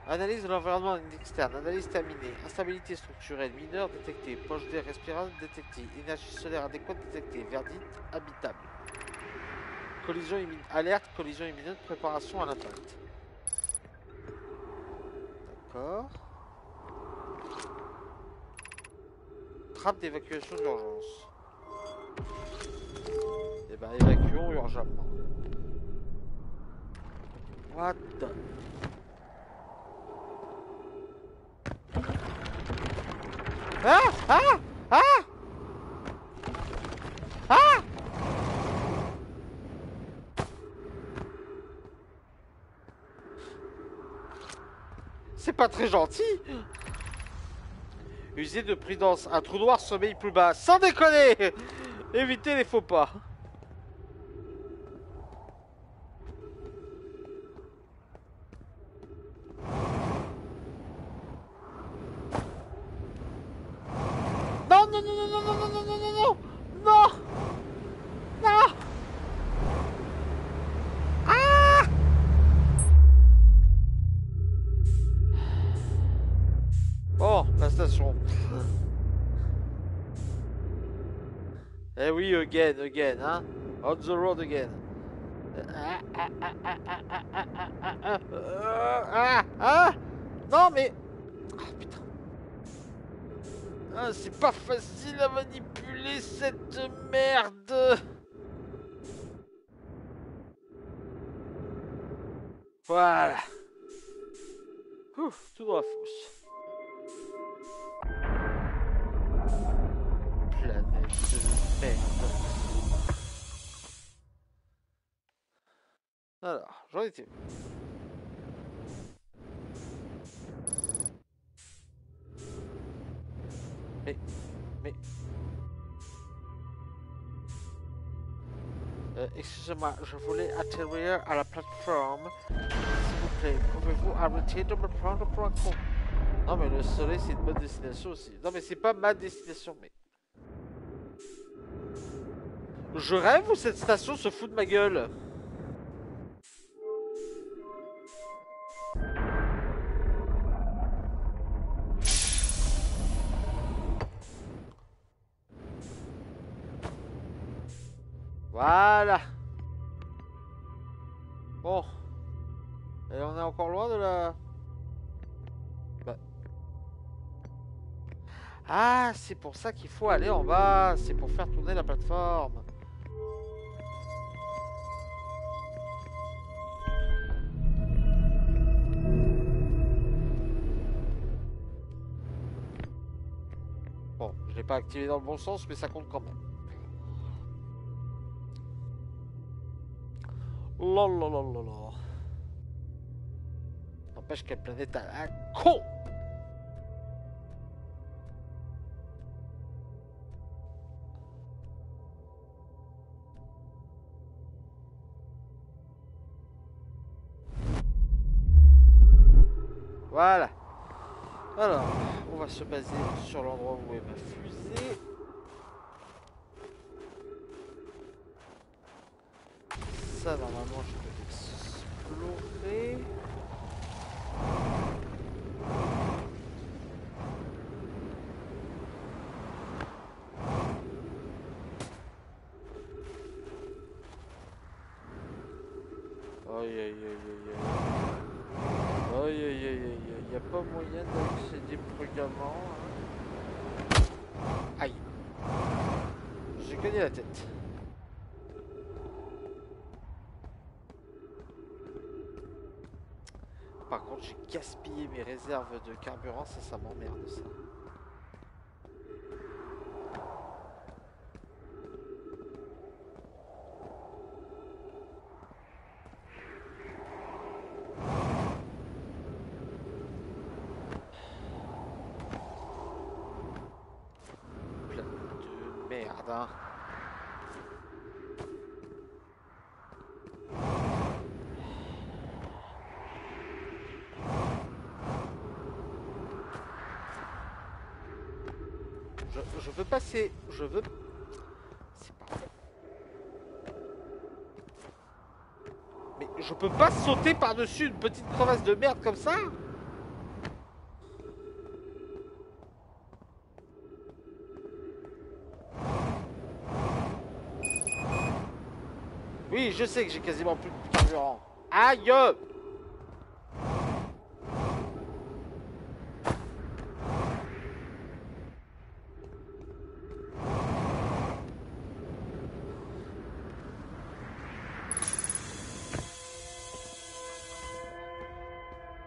Analyse de l'environnement externe, analyse terminée. Instabilité structurelle mineure détectée. Poche d'air respirable détectée. Énergie solaire adéquate détectée. Verdict habitable. Collision imminente. Alerte, collision imminente, préparation à l'impact. D'accord. Trappe d'évacuation d'urgence. Et ben évacuons urgemment. What the... Ah! Ah! Ah! Ah! C'est pas très gentil. User de prudence. Un trou noir sommeille plus bas. Sans déconner. Évitez les faux pas. Non, non, non, non, non, non, non, non, non, non, non. Non. Non. Ah! Oh, la station. Eh oui, again, hein. On the road again. Non, mais... Ah, putain. Ah, c'est pas facile à manipuler, cette merde. Voilà. Ouf, tout dans la fosse. Planète de merde. Alors, j'en étais où? Mais... excusez-moi, je voulais atterrir à la plateforme. S'il vous plaît, pouvez-vous arrêter de me prendre pour un con? Non mais le soleil c'est une bonne destination aussi. Non mais c'est pas ma destination, mais... Je rêve ou cette station se fout de ma gueule? Voilà. Bon. Et on est encore loin de la... Bah. Ah, c'est pour ça qu'il faut aller en bas. C'est pour faire tourner la plateforme. Bon, je l'ai pas activé dans le bon sens, mais ça compte quand même. Lololololo. N'empêche quelle planète à la con. Voilà. Alors, on va se baser sur l'endroit où est ma fusée. Ça, normalement, je peux l'explorer. Aïe, aïe, aïe, aïe, aïe. Aïe, aïe, aïe, aïe, aïe. Y a pas moyen d'accéder prudemment. Hein. Aïe. J'ai gagné la tête. Par contre, j'ai gaspillé mes réserves de carburant, ça m'emmerde ça. hein. Je veux passer. Je veux. C'est pas vrai. Mais je peux pas sauter par-dessus une petite crevasse de merde comme ça? Oui, je sais que j'ai quasiment plus de carburant. Aïe!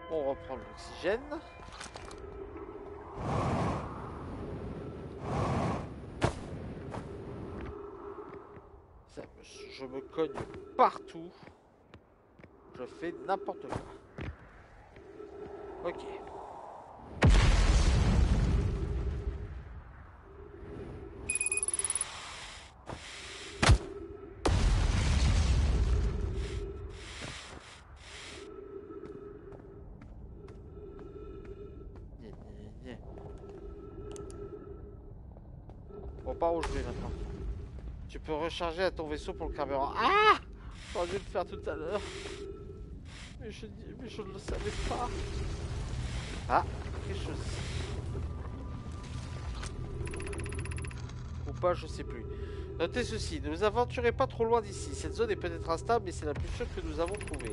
On reprend l'oxygène. Je me cogne partout. Je fais n'importe quoi. Ok. Bon, par où je vais maintenant? Tu peux recharger à ton vaisseau pour le carburant. Ah! J'aurais dû le faire tout à l'heure. Mais je ne le savais pas. Ah, quelque chose. Ou pas, je sais plus. Notez ceci, ne vous aventurez pas trop loin d'ici. Cette zone est peut-être instable, mais c'est la plus sûre que nous avons trouvée.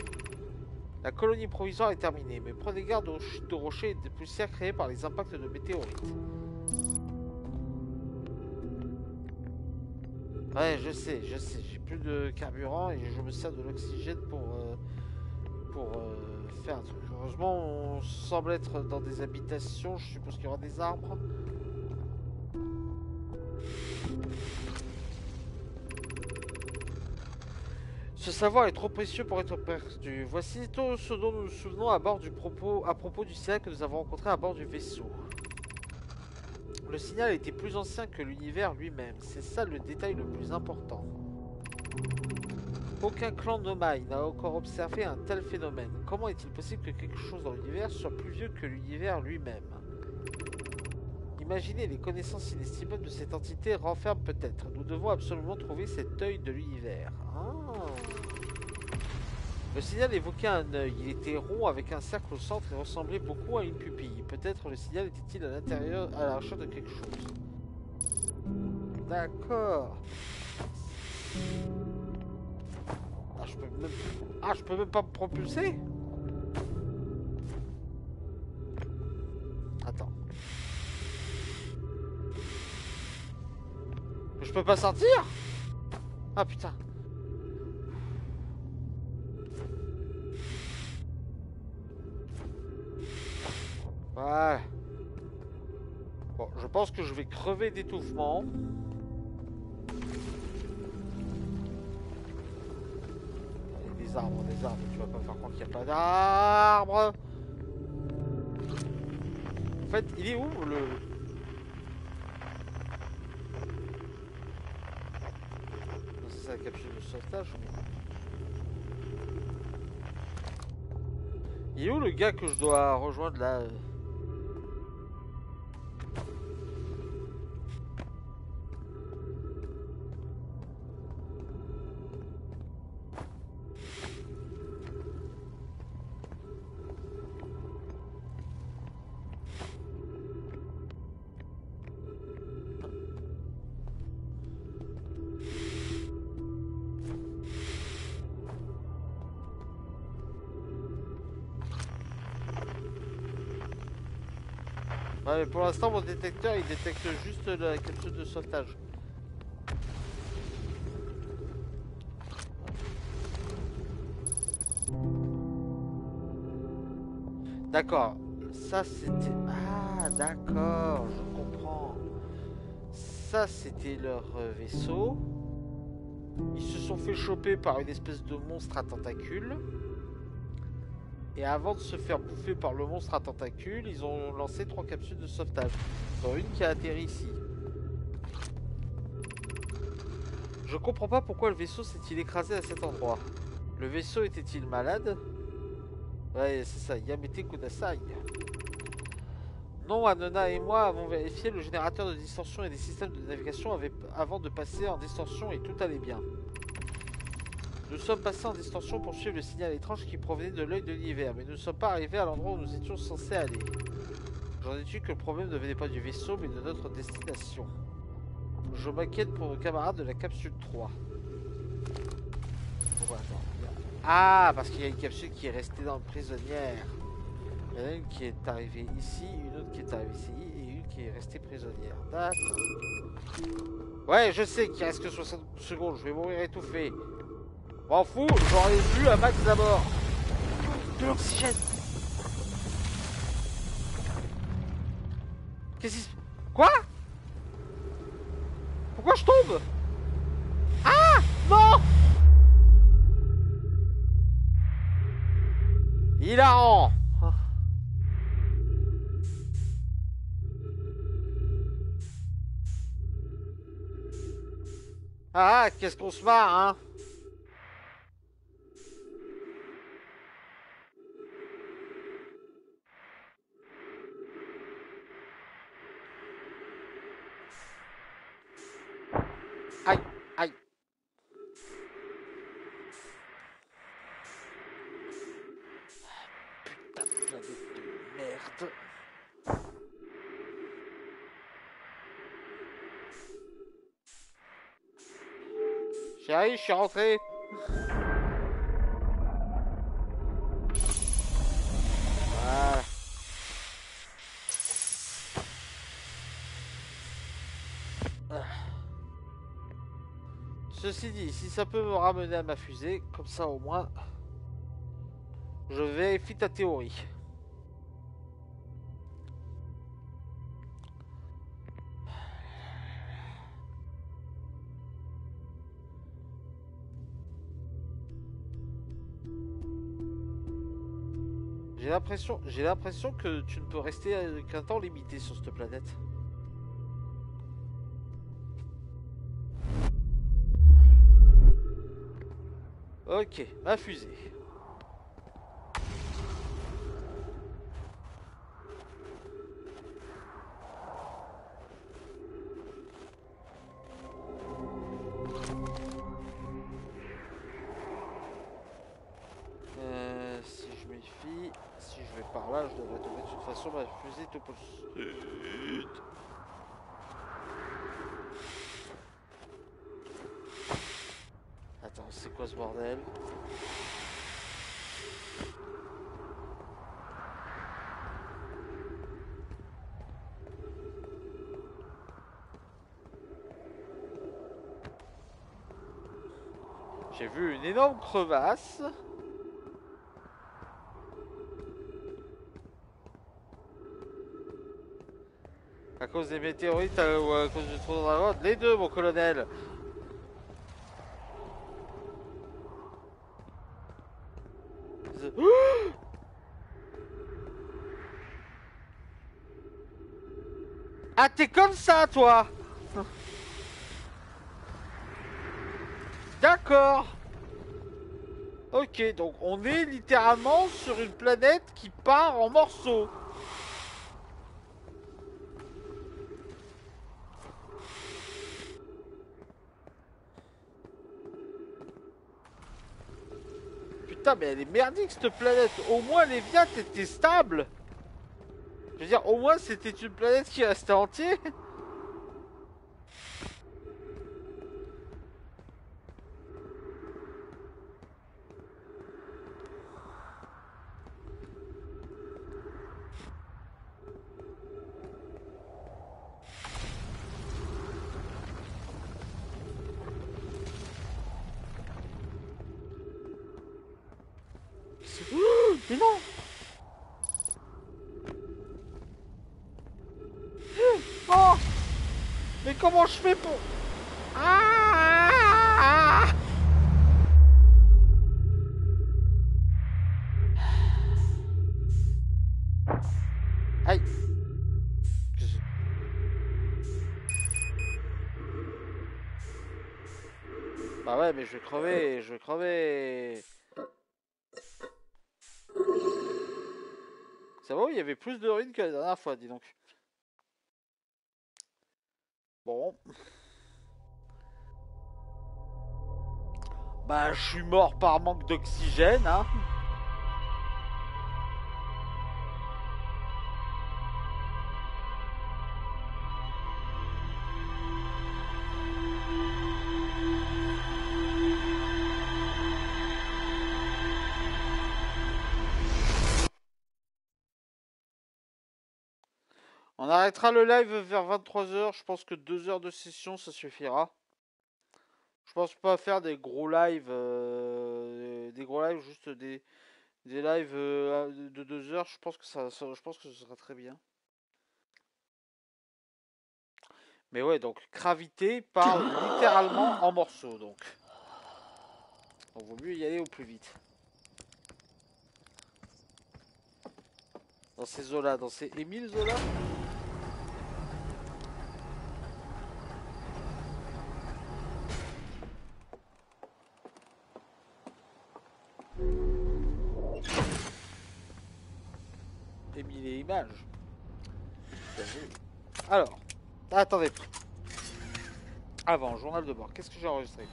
La colonie provisoire est terminée, mais prenez garde aux chutes de rochers et des poussières créées par les impacts de météorites. Ouais, je sais, j'ai plus de carburant et je me sers de l'oxygène pour faire un truc. Heureusement, on semble être dans des habitations, je suppose qu'il y aura des arbres. Ce savoir est trop précieux pour être perdu. Voici tout ce dont nous nous souvenons à propos du signal que nous avons rencontré à bord du vaisseau. Le signal était plus ancien que l'univers lui-même. C'est ça le détail le plus important. Aucun clan Nomai n'a encore observé un tel phénomène. Comment est-il possible que quelque chose dans l'univers soit plus vieux que l'univers lui-même? Imaginez, les connaissances inestimables de cette entité renferment peut-être. Nous devons absolument trouver cet œil de l'univers. Ah. Le signal évoquait un œil. Il était rond avec un cercle au centre et ressemblait beaucoup à une pupille. Peut-être le signal était-il à l'intérieur, à la recherche de quelque chose. D'accord. Ah, je peux même pas me propulser? Attends. Je peux pas sortir? Ah putain. Ouais. Bon, je pense que je vais crever d'étouffement. Des arbres, tu vas pas me faire croire qu'il n'y a pas d'arbres. En fait, il est où le... C'est la capsule de sauvetage. Il est où le gars que je dois rejoindre là? Ouais, mais pour l'instant, mon détecteur, il détecte juste la capsule de sauvetage. D'accord. Ça, c'était... Ah, d'accord, je comprends. Ça, c'était leur vaisseau. Ils se sont fait choper par une espèce de monstre à tentacules. Et avant de se faire bouffer par le monstre à tentacules, ils ont lancé 3 capsules de sauvetage. Dont une qui a atterri ici. Je comprends pas pourquoi le vaisseau s'est-il écrasé à cet endroit. Le vaisseau était-il malade? Ouais, c'est ça, Yamete Kudasai. Non, Anona et moi avons vérifié le générateur de distorsion et des systèmes de navigation avant de passer en distorsion et tout allait bien. Nous sommes passés en distorsion pour suivre le signal étrange qui provenait de l'œil de l'hiver, mais nous ne sommes pas arrivés à l'endroit où nous étions censés aller. J'en déduis que le problème ne venait pas du vaisseau, mais de notre destination. Je m'inquiète pour nos camarades de la capsule 3. Bon, attends. Ah, parce qu'il y a une capsule qui est restée dans le prisonnière. Il y en a une qui est arrivée ici, une autre qui est arrivée ici, et une qui est restée prisonnière. D'accord. Ouais, je sais qu'il reste que 60 secondes, je vais mourir étouffé. M'en fous, j'aurais vu un max d'abord. De l'oxygène. Qu'est-ce qui se... Quoi? Pourquoi je tombe? Ah! Non! Hilarant! Ah, qu'est-ce qu'on se marre, hein? Aïe, aïe. Putain de planète de merde. Chérie, je suis rentré. Voilà. Ceci dit, si ça peut me ramener à ma fusée, comme ça au moins, je vérifie ta théorie. J'ai l'impression que tu ne peux rester qu'un temps limité sur cette planète. Ok, ma fusée. Si je méfie, si je vais par là, je devrais tomber de toute façon ma fusée tout pour le sud. Attends, c'est quoi ce bordel? J'ai vu une énorme crevasse. À cause des météorites ou à cause du trou dans la route? Les deux, mon colonel. Ah, t'es comme ça, toi? D'accord. Ok, donc on est littéralement sur une planète qui part en morceaux. Putain, mais elle est merdique cette planète. Au moins, Léviat était stable. Je veux dire, au moins, c'était une planète qui restait entière. Mais non. Oh. Mais comment je fais pour... Ah. Aïe. ouais, mais je vais crever, je vais crever. Ça va, il y avait plus de ruines que la dernière fois, dis donc. Bon. Bah, je suis mort par manque d'oxygène, hein. On arrêtera le live vers 23 h. Je pense que 2 heures de session, ça suffira. Je pense pas faire des gros lives, juste des lives de 2 heures. Je pense que je pense que ce sera très bien. Mais ouais, donc Gravité parle littéralement en morceaux, donc vaut mieux y aller au plus vite. Dans ces Zola, dans ces Émile Zola. Émile et Images. Alors, attendez. Avant, journal de bord. Qu'est-ce que j'ai enregistré?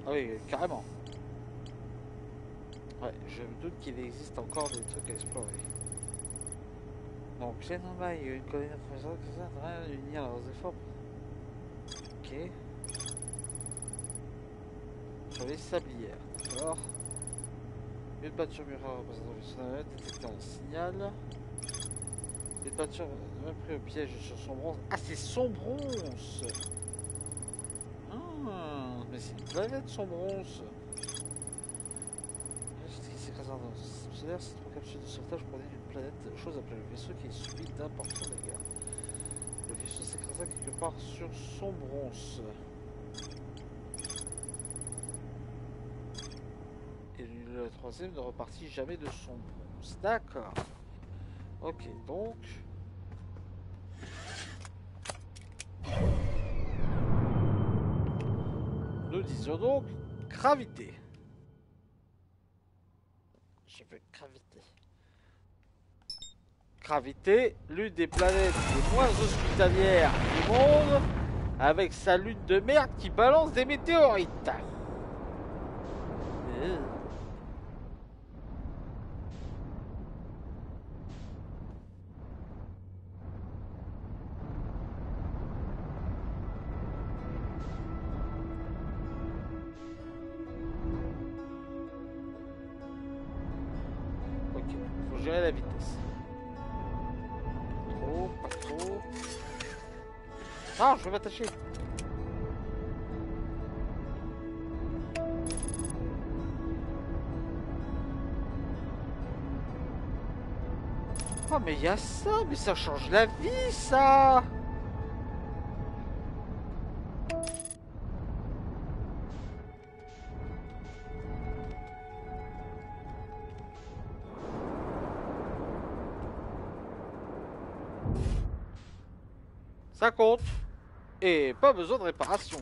Ah oui, carrément. Ouais, je me doute qu'il existe encore des trucs à explorer. Donc, j'ai normal, il y a une colonie d'informations que ça devrait unir leurs efforts. Ok. Sur les sablières, d'accord. Une peinture murale représentant le sonnet, détecteur un signal. Une peinture même pris au piège sur son bronze. Ah, c'est son bronze! Ah, mais c'est une planète son bronze! C'est présent dans le système solaire, ces 3 capsules de sauvetage proviennent d'une planète, chose appelée le vaisseau qui subit d'importants dégâts. Le vaisseau s'écrasa quelque part sur son bronze. Et le troisième ne repartit jamais de son bronze. D'accord. Ok, donc... Nous disions donc gravité. Je veux gravité. Gravité, l'une des planètes les moins hospitalières du monde, avec sa lune de merde qui balance des météorites. Ok, faut gérer la vitesse. Trop, pas trop. Ah, je vais m'attacher. Oh, mais il y a ça, mais ça change la vie, ça. Ça compte. Et pas besoin de réparation.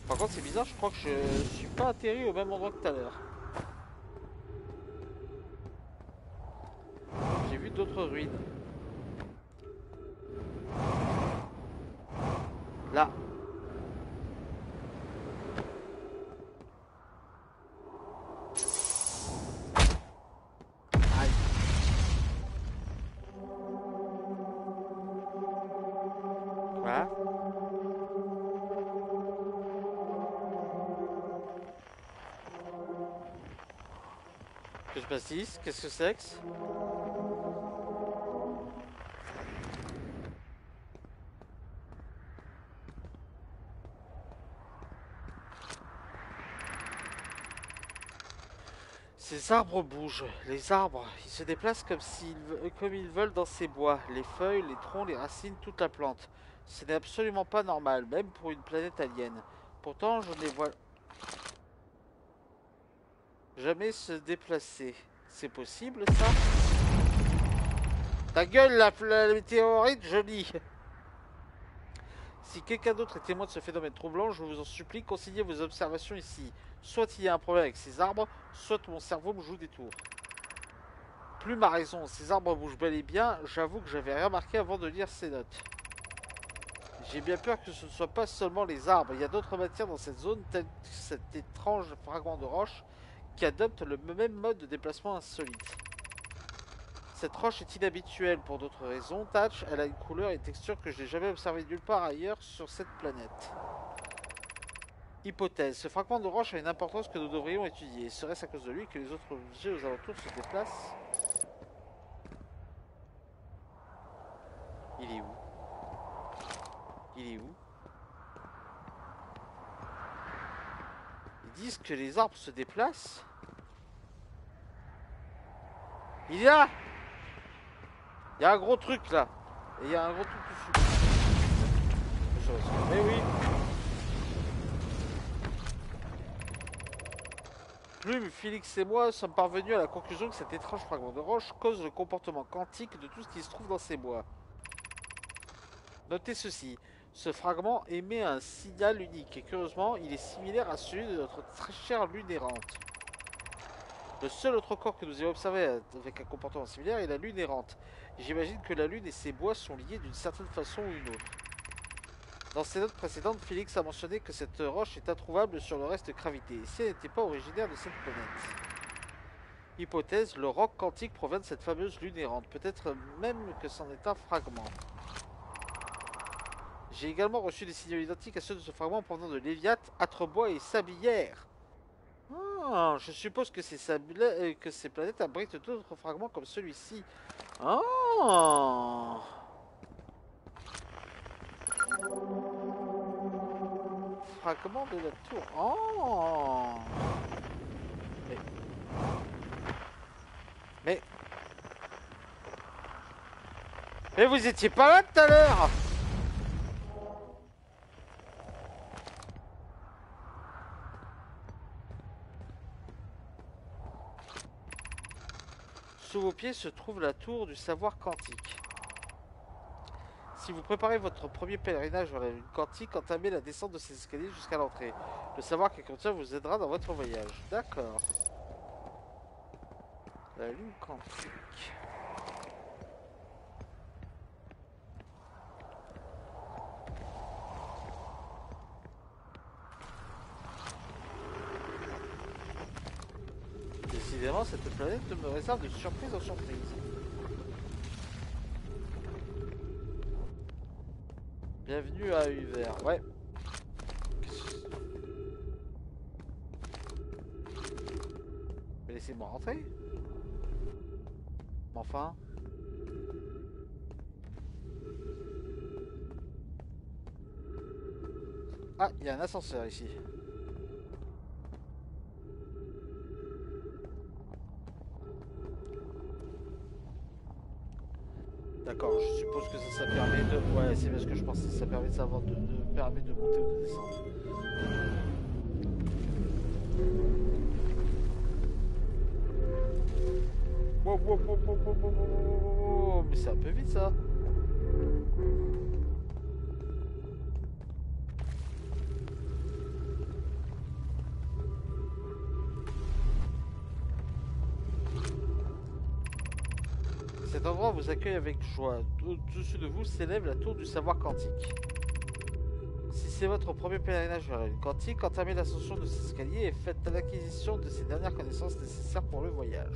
Par contre, c'est bizarre, je crois que je suis pas atterri au même endroit que tout à l'heure. J'ai vu d'autres ruines. Là. Aïe. Quoi? Que je passe ici? Qu'est-ce que c'est que ces arbres bougent. Les arbres, ils se déplacent comme ils veulent dans ces bois. Les feuilles, les troncs, les racines, toute la plante. Ce n'est absolument pas normal, même pour une planète alien. Pourtant, je ne les vois jamais se déplacer. C'est possible, ça? Ta gueule, la météorite, jolie! Si quelqu'un d'autre est témoin de ce phénomène troublant, je vous en supplie, consignez vos observations ici. Soit il y a un problème avec ces arbres, soit mon cerveau me joue des tours. Plus ma raison, ces arbres bougent bel et bien, j'avoue que j'avais rien remarqué avant de lire ces notes. J'ai bien peur que ce ne soit pas seulement les arbres, il y a d'autres matières dans cette zone, telles que cet étrange fragment de roche qui adopte le même mode de déplacement insolite. Cette roche est inhabituelle pour d'autres raisons. Tatch, elle a une couleur et une texture que je n'ai jamais observée nulle part ailleurs sur cette planète. Hypothèse. Ce fragment de roche a une importance que nous devrions étudier. Serait-ce à cause de lui que les autres objets aux alentours se déplacent? Il est où? Il est où? Ils disent que les arbres se déplacent? Il y a! Il y a un gros truc là. Et il y a un gros truc dessus. Mais oui. Plume, Félix et moi sommes parvenus à la conclusion que cet étrange fragment de roche cause le comportement quantique de tout ce qui se trouve dans ces bois. Notez ceci. Ce fragment émet un signal unique et curieusement, il est similaire à celui de notre très chère lune errante. Le seul autre corps que nous ayons observé avec un comportement similaire est la lune errante. J'imagine que la lune et ses bois sont liés d'une certaine façon ou une autre. Dans ses notes précédentes, Félix a mentionné que cette roche est introuvable sur le reste de gravité, si elle n'était pas originaire de cette planète. Hypothèse, le roc quantique provient de cette fameuse lune errante, peut-être même que c'en est un fragment. J'ai également reçu des signaux identiques à ceux de ce fragment provenant de Léviat, Atrebois et Sablière. Ah, je suppose que ces planètes abritent d'autres fragments comme celui-ci. Ah. Fragment de la tour. Oh. Mais... Mais vous étiez pas là tout à l'heure! Sous vos pieds se trouve la tour du savoir quantique. Si vous préparez votre premier pèlerinage vers la lune quantique, entamez la descente de ces escaliers jusqu'à l'entrée. Le savoir qu'elle contient vous aidera dans votre voyage. D'accord. La lune quantique. Décidément, cette planète me réserve de surprise en surprise. Bienvenue à Uver, ouais. Mais laissez-moi rentrer. Mais enfin... Ah, il y a un ascenseur ici. D'accord, je suppose que ça permet de... Ouais, c'est bien ce que je pensais, ça permet de savoir permet de monter ou de descendre. Wow, wow, wow, wow, wow, wow, wow. Mais c'est un peu vite ça. Cet endroit vous accueille avec joie. Au-dessus de vous s'élève la tour du savoir quantique. Si c'est votre premier pèlerinage vers la lune quantique, entamez l'ascension de ces escaliers et faites l'acquisition de ces dernières connaissances nécessaires pour le voyage.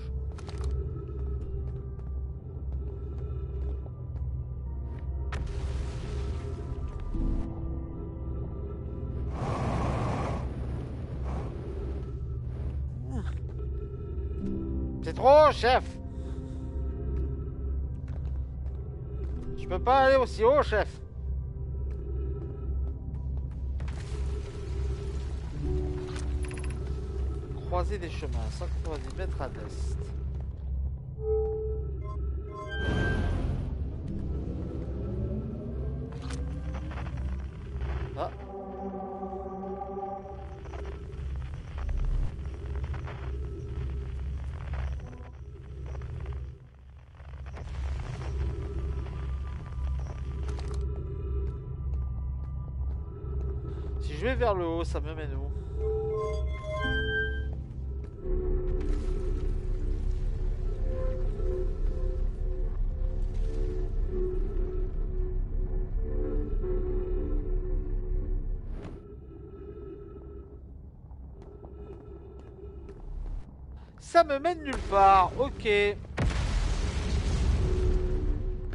C'est trop, chef! Je peux pas aller aussi haut, chef! Croisée des chemins, 190 mètres à l'est. je vais vers le haut, ça me mène où? Ça me mène nulle part, ok.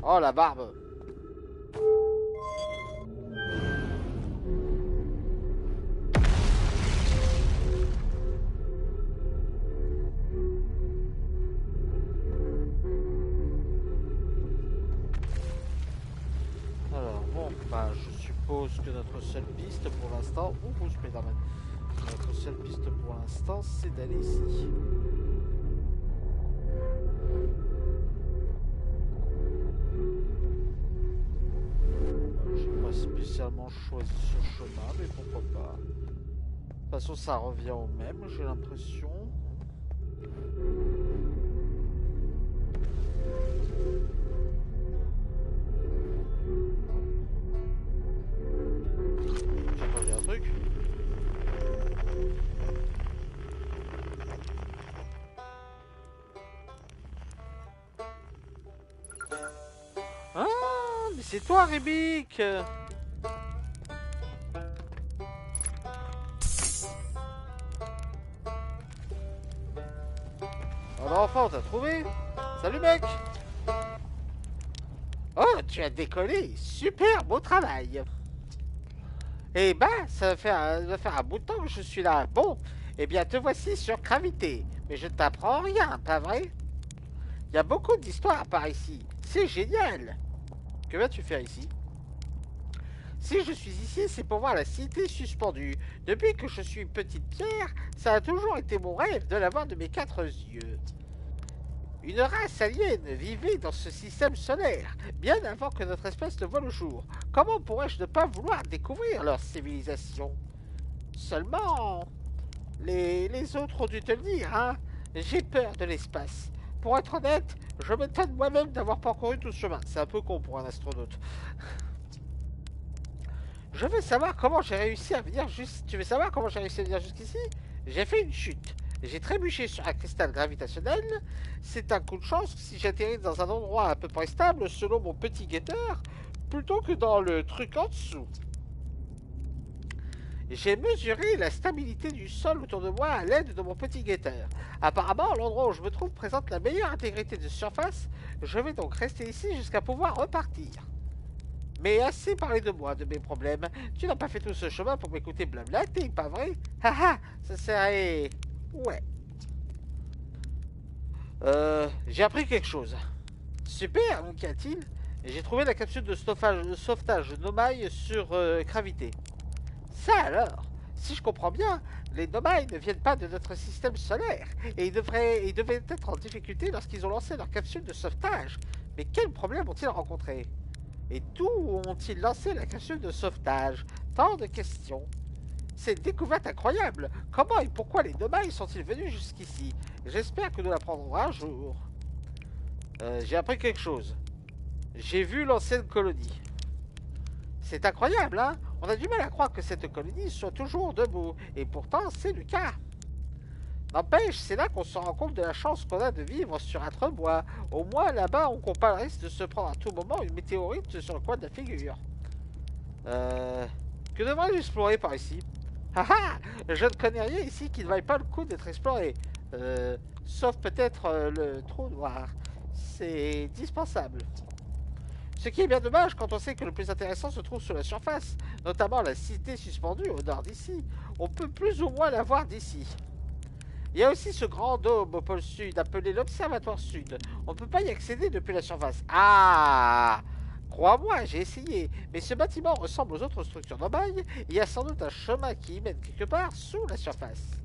Oh la barbe. Alors bon, bah je suppose que notre seule piste pour l'instant... Ouh, Spider-Man. Notre seule piste pour l'instant, c'est d'aller ici. J'ai pas spécialement choisi ce chemin, mais pourquoi pas. De toute façon, ça revient au même, j'ai l'impression. J'ai entendu un truc. Ah, mais c'est toi, Rébik! Alors enfin, on t'a trouvé! Salut, mec! Oh, tu as décollé! Super, beau travail! Eh ben, ça va faire un bout de temps que je suis là. Bon, eh bien, te voici sur Gravité. Mais je ne t'apprends rien, pas vrai? Il y a beaucoup d'histoires par ici. C'est génial! Que vas-tu faire ici? Si je suis ici, c'est pour voir la cité suspendue. Depuis que je suis une petite pierre, ça a toujours été mon rêve de la voir de mes 4 yeux. Une race alien vivait dans ce système solaire, bien avant que notre espèce ne voie le jour. Comment pourrais-je ne pas vouloir découvrir leur civilisation? Seulement... Les autres ont dû te le dire, hein? J'ai peur de l'espace. Pour être honnête, je m'étonne moi-même d'avoir parcouru tout ce chemin. C'est un peu con pour un astronaute. Je veux savoir comment j'ai réussi à venir juste... Tu veux savoir comment j'ai réussi à venir jusqu'ici? J'ai fait une chute. J'ai trébuché sur un cristal gravitationnel. C'est un coup de chance si j'atterris dans un endroit à peu près stable selon mon petit guetteur, plutôt que dans le truc en dessous. J'ai mesuré la stabilité du sol autour de moi à l'aide de mon petit guetteur. Apparemment, l'endroit où je me trouve présente la meilleure intégrité de surface. Je vais donc rester ici jusqu'à pouvoir repartir. Mais assez parlé de moi, de mes problèmes. Tu n'as pas fait tout ce chemin pour m'écouter blablater, pas vrai? Haha, ça serait... Ouais. J'ai appris quelque chose. Super, qu'a-t-il? J'ai trouvé la capsule de sauvetage Nomai sur Gravité. Ça alors, si je comprends bien, les Nomai ne viennent pas de notre système solaire et ils devaient être en difficulté lorsqu'ils ont lancé leur capsule de sauvetage. Mais quel problème ont-ils rencontré? Et d'où ont-ils lancé la capsule de sauvetage? Tant de questions. C'est une découverte incroyable. Comment et pourquoi les Nomai sont-ils venus jusqu'ici? J'espère que nous l'apprendrons un jour. J'ai appris quelque chose. J'ai vu l'ancienne colonie. C'est incroyable, hein? On a du mal à croire que cette colonie soit toujours debout. Et pourtant, c'est le cas. N'empêche, c'est là qu'on se rend compte de la chance qu'on a de vivre sur un trebois. Au moins, là-bas, on court pas le risque de se prendre à tout moment une météorite sur le coin de la figure. Que devrais-je explorer par ici? Haha! Je ne connais rien ici qui ne vaille pas le coup d'être exploré. Sauf peut-être le trou noir. C'est dispensable. Ce qui est bien dommage quand on sait que le plus intéressant se trouve sur la surface, notamment la cité suspendue au nord d'ici. On peut plus ou moins la voir d'ici. Il y a aussi ce grand dôme au pôle sud, appelé l'Observatoire Sud. On ne peut pas y accéder depuis la surface. Ah! Crois-moi, j'ai essayé, mais ce bâtiment ressemble aux autres structures d'Omaï, et il y a sans doute un chemin qui y mène quelque part sous la surface.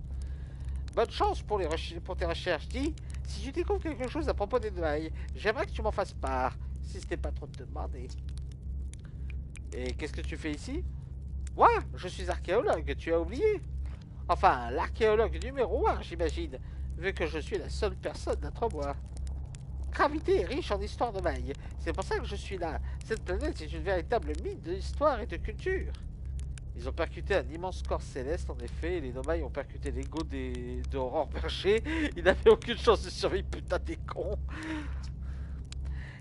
Bonne chance pour tes recherches, dis. Si tu découvres quelque chose à propos des Noailles, j'aimerais que tu m'en fasses part, si ce n'est pas trop de te demander. Et qu'est-ce que tu fais ici? Moi, je suis archéologue, tu as oublié? Enfin, l'archéologue numéro 1, j'imagine, vu que je suis la seule personne d'être moi. Gravité est riche en histoire de maille. C'est pour ça que je suis là. Cette planète est une véritable mine d'histoire et de culture. Ils ont percuté un immense corps céleste, en effet, et les Nomai ont percuté l'ego d'Aurore Perché. Ils n'avaient aucune chance de survie, putain des cons.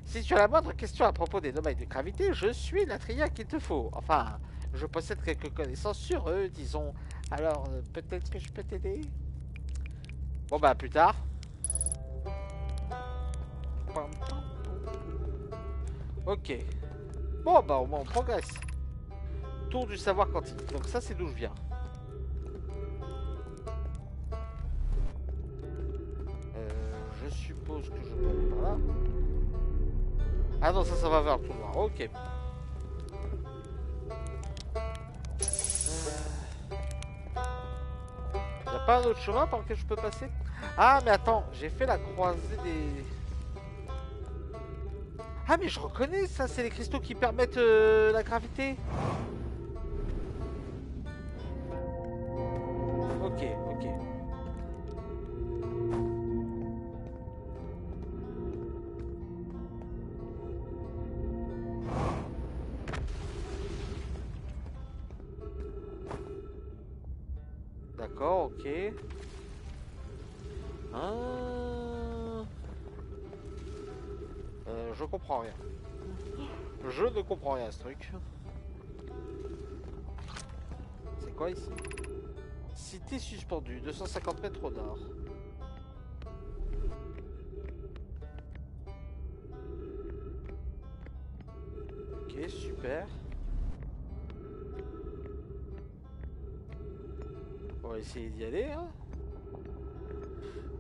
Si tu as la moindre question à propos des Nomai de gravité, je suis la tria qu'il te faut. Enfin, je possède quelques connaissances sur eux, disons. Alors, peut-être que je peux t'aider. Bon bah, plus tard. Ok. Bon bah, au moins on progresse. Tour du savoir quantique. Donc ça, c'est d'où je viens. Je suppose que je peux aller par là. Ah non, ça va vers le trou noir. Ok. Y'a pas un autre chemin par lequel je peux passer? Ah, mais attends, j'ai fait la croisée des... Ah, mais je reconnais ça, c'est les cristaux qui permettent la gravité. Ok, ok. D'accord, ok. Je comprends rien. Je ne comprends rien à ce truc. C'est quoi ici? Cité suspendue, 250 mètres au nord. Ok, super. On va essayer d'y aller, hein.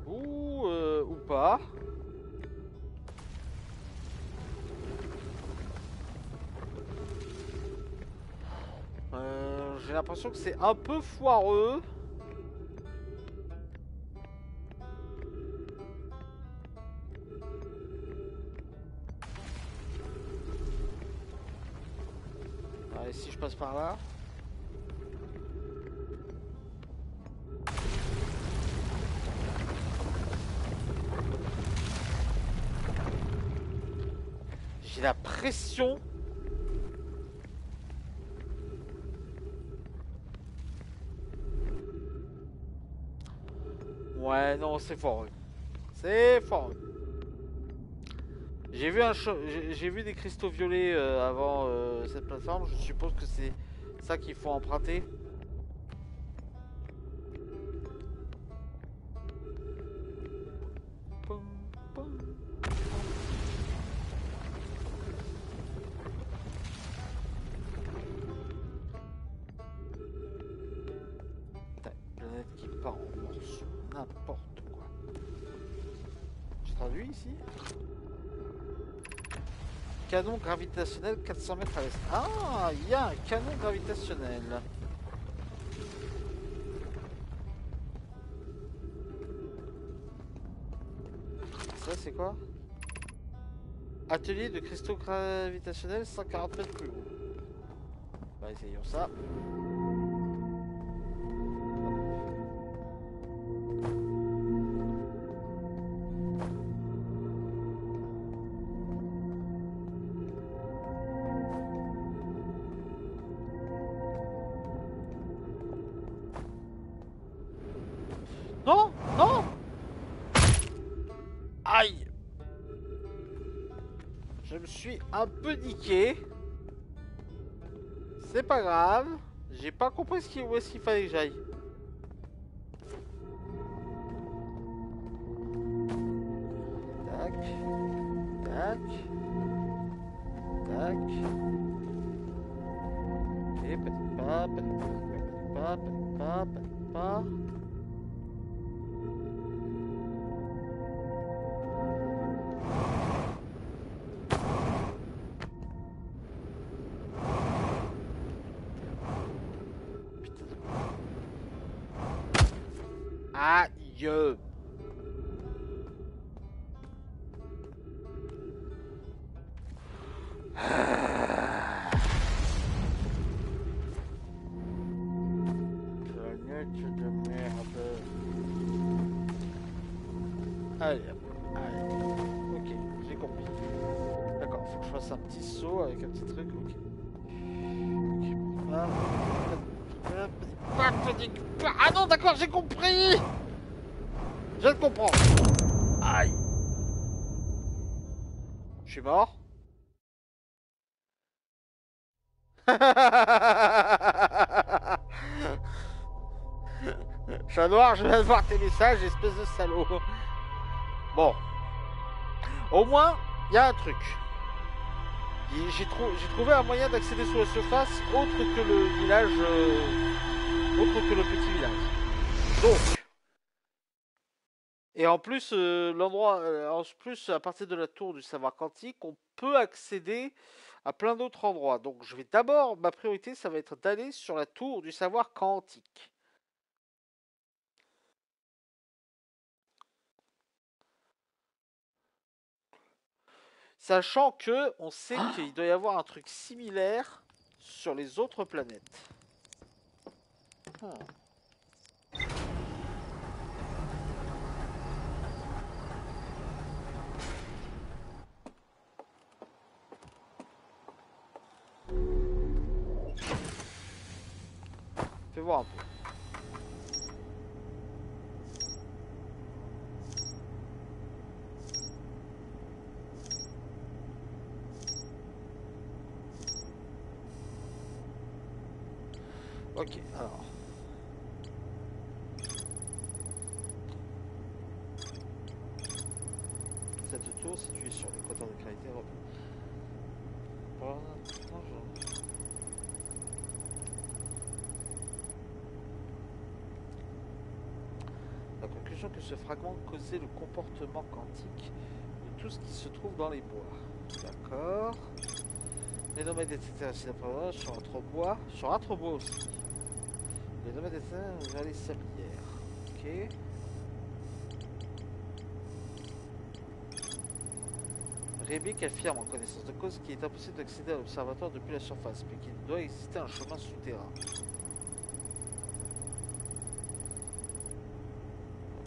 Ou pas. J'ai l'impression que c'est un peu foireux. Allez, si je passe par là. J'ai la pression. Ouais, non, c'est foireux. C'est foireux. J'ai vu des cristaux violets avant cette plateforme. Je suppose que c'est ça qu'il faut emprunter. Pom, pom. Planète qui part en morceaux. N'importe quoi. Je traduis ici. Canon gravitationnel 400 mètres à l'est. Ah, il y a un canon gravitationnel. Ça, c'est quoi? Atelier de cristaux gravitationnels 140 mètres plus haut. Bah, essayons ça. Non, non. Aïe. Je me suis un peu niqué. C'est pas grave. J'ai pas compris où est-ce qu'il fallait que j'aille. Tac. Tac. Tac. Ok, petit pas, petit pas, petit pas, petit pas. Aïe. Planète de merde. Allez, allez. Ok, j'ai compris. D'accord, faut que je fasse un petit saut avec un petit truc. Ok. Ok. Ah, fatigue pas. Ah non, d'accord, j'ai compris. Je le comprends. Aïe. Je suis mort. Chat noir, je viens de voir tes messages, espèce de salaud. Bon. Au moins, il y a un truc. J'ai trouvé un moyen d'accéder sur la surface autre que le village. Autre que le petit village. Donc. Et en plus, en plus, à partir de la tour du savoir quantique, on peut accéder à plein d'autres endroits. Donc je vais d'abord, ma priorité, ça va être d'aller sur la tour du savoir quantique. Sachant que on sait qu'il doit y avoir un truc similaire sur les autres planètes. Fais voir un peu. Ok, alors. Cette tour située sur l'équateur de gravité européen. La conclusion que ce fragment causait le comportement quantique de tout ce qui se trouve dans les bois. D'accord. Les nomades etc. Sur un bois aussi. Les nomades etc. vers les sablières. Ok. Rebic affirme en connaissance de cause qu'il est impossible d'accéder à l'observatoire depuis la surface, mais qu'il doit exister un chemin souterrain.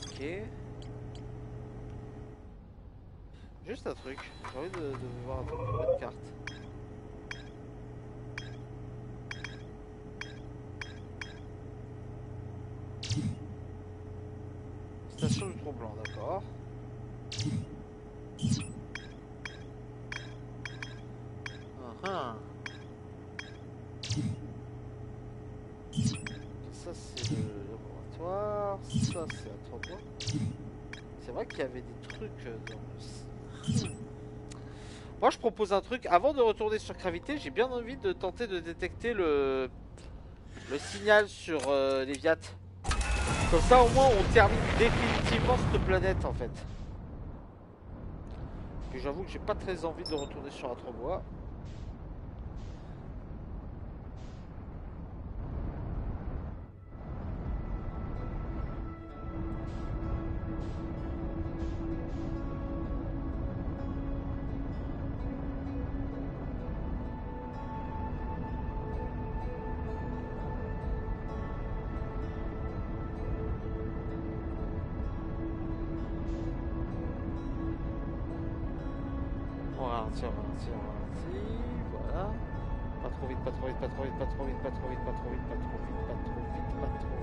Ok. Juste un truc, j'ai envie de voir un truc sur votre carte. Station du Trou-Blanc, d'accord. Ça c'est le laboratoire, ça c'est un trou. C'est vrai qu'il y avait des trucs dans le... Moi je propose un truc, avant de retourner sur Gravité, j'ai bien envie de tenter de détecter le signal sur les Viat. Comme ça au moins on termine définitivement cette planète en fait. Puis j'avoue que j'ai pas très envie de retourner sur Atrobois. Ralentir, voilà. Pas trop vite, pas trop vite, pas trop vite, pas trop vite, pas trop vite, pas trop vite, pas trop vite, pas trop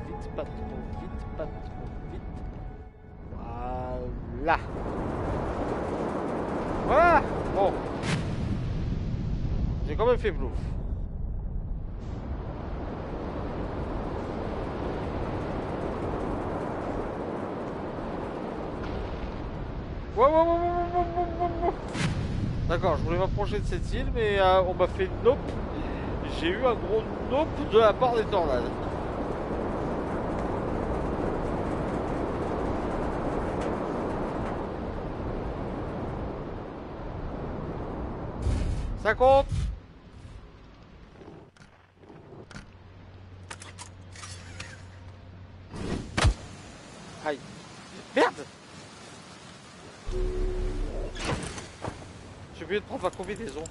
vite, pas trop vite, pas trop vite, pas trop vite. Voilà. Voilà. Bon. J'ai quand même fait bluff. Wow. D'accord, je voulais m'approcher de cette île, mais on m'a fait nope. J'ai eu un gros nope de la part des tornades. Ça compte. Aïe. Merde. J'ai oublié de prendre ma combinaison.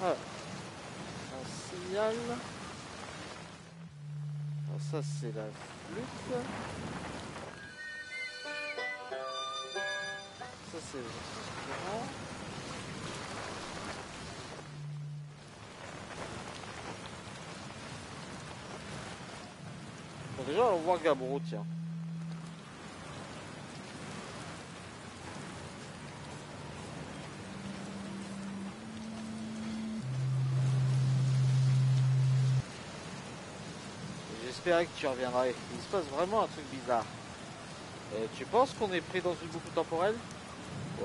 Ah. Un signal. Alors ça c'est la flûte. Ça c'est différent. Bon, déjà, on va voir Gabro, tiens. J'espérais que tu reviendrais. Il se passe vraiment un truc bizarre. Tu penses qu'on est pris dans une boucle temporelle?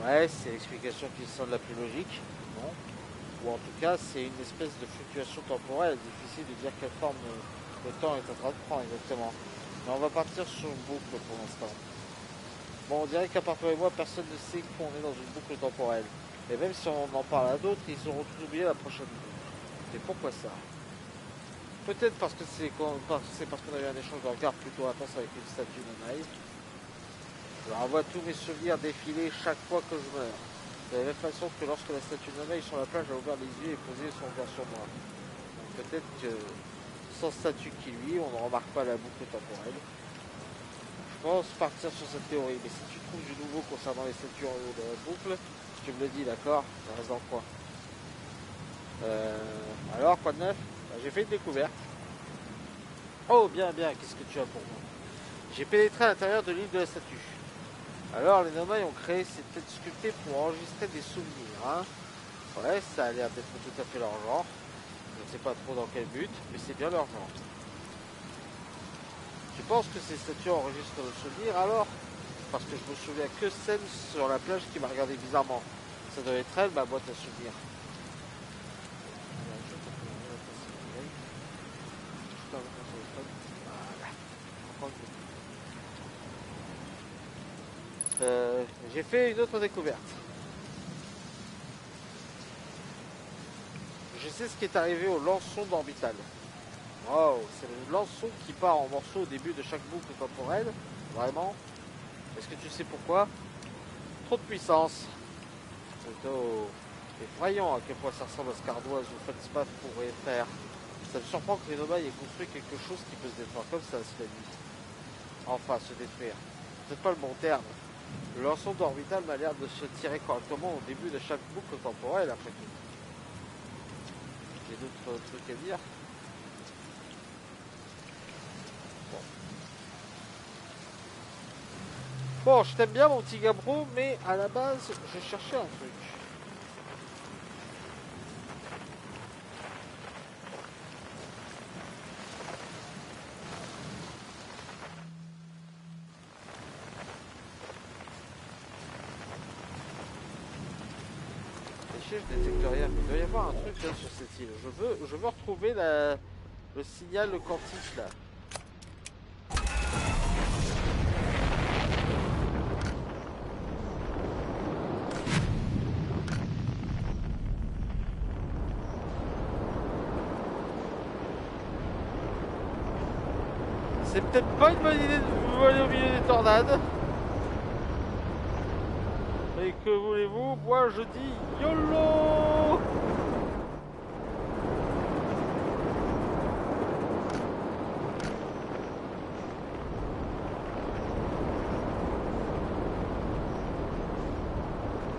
Ouais, c'est l'explication qui semble la plus logique. Non. Ou en tout cas, c'est une espèce de fluctuation temporelle. Difficile de dire quelle forme le temps est en train de prendre exactement. Mais on va partir sur une boucle pour l'instant. Bon, on dirait qu'à part toi et moi, personne ne sait qu'on est dans une boucle temporelle. Et même si on en parle à d'autres, ils auront tous oublié la prochaine boucle. Et pourquoi ça? Peut-être parce que c'est parce qu'on a eu un échange de regards plutôt intense avec une statue Nanaï. Je revois tous mes souvenirs défiler chaque fois que je meurs. De la même façon que lorsque la statue Nanaï sur la plage a ouvert les yeux et posé son regard sur moi. Donc peut-être que sans statue qui lui, on ne remarque pas la boucle temporelle. Je pense partir sur cette théorie, mais si tu trouves du nouveau concernant les statues en haut de la boucle, tu me le dis, d'accord? Ça reste dans le coin. Alors, quoi de neuf? J'ai fait une découverte. Oh, bien, bien, qu'est-ce que tu as pour moi? J'ai pénétré à l'intérieur de l'île de la statue. Alors, les Nomai ont créé cette tête sculptée pour enregistrer des souvenirs, hein? Ouais, ça a l'air d'être tout à fait leur genre. Je ne sais pas trop dans quel but, mais c'est bien leur genre. Tu penses que ces statues enregistrent le souvenir alors? Parce que je me souviens que celle sur la plage qui m'a regardé bizarrement. Ça doit être elle, ma boîte à souvenirs. J'ai fait une autre découverte. Je sais ce qui est arrivé au lançon d'Orbital. Wow, c'est le lançon qui part en morceaux au début de chaque boucle temporelle. Vraiment. Est-ce que tu sais pourquoi? Trop de puissance. C'est plutôt effrayant à quel point ça ressemble à ce qu'Ardoise ou Feldspath pourrait faire. Ça me surprend que les Nomai aient construit quelque chose qui peut se détruire comme ça, cela dit. Enfin, se détruire. C'est pas le bon terme. Le lançon d'Orbital m'a l'air de se tirer correctement au début de chaque boucle temporelle, après tout. J'ai d'autres trucs à dire. Bon, je t'aime bien mon petit Gabro, mais à la base, je cherchais un truc. Je détecte rien, mais il doit y avoir un truc là sur cette île. Je veux retrouver le signal quantique là. C'est peut-être pas une bonne idée de voler au milieu des tornades. Mais que voulez-vous? Moi je dis YOLO!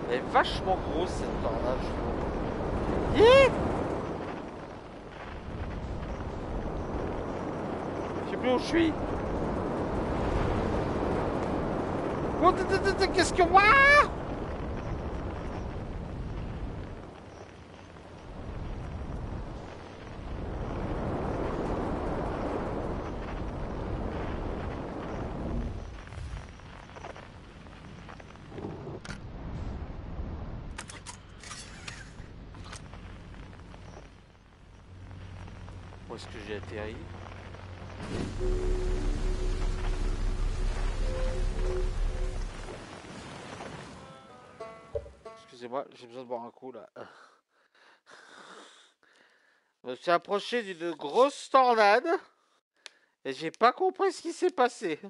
Elle est vachement grosse cette tornade, je trouve. Yeah! Je sais plus où je suis. Oh, qu'est-ce que... Waouh! Où est-ce que j'ai atterri? Excusez-moi, j'ai besoin de boire un coup là. Je me suis approché d'une grosse tornade et j'ai pas compris ce qui s'est passé.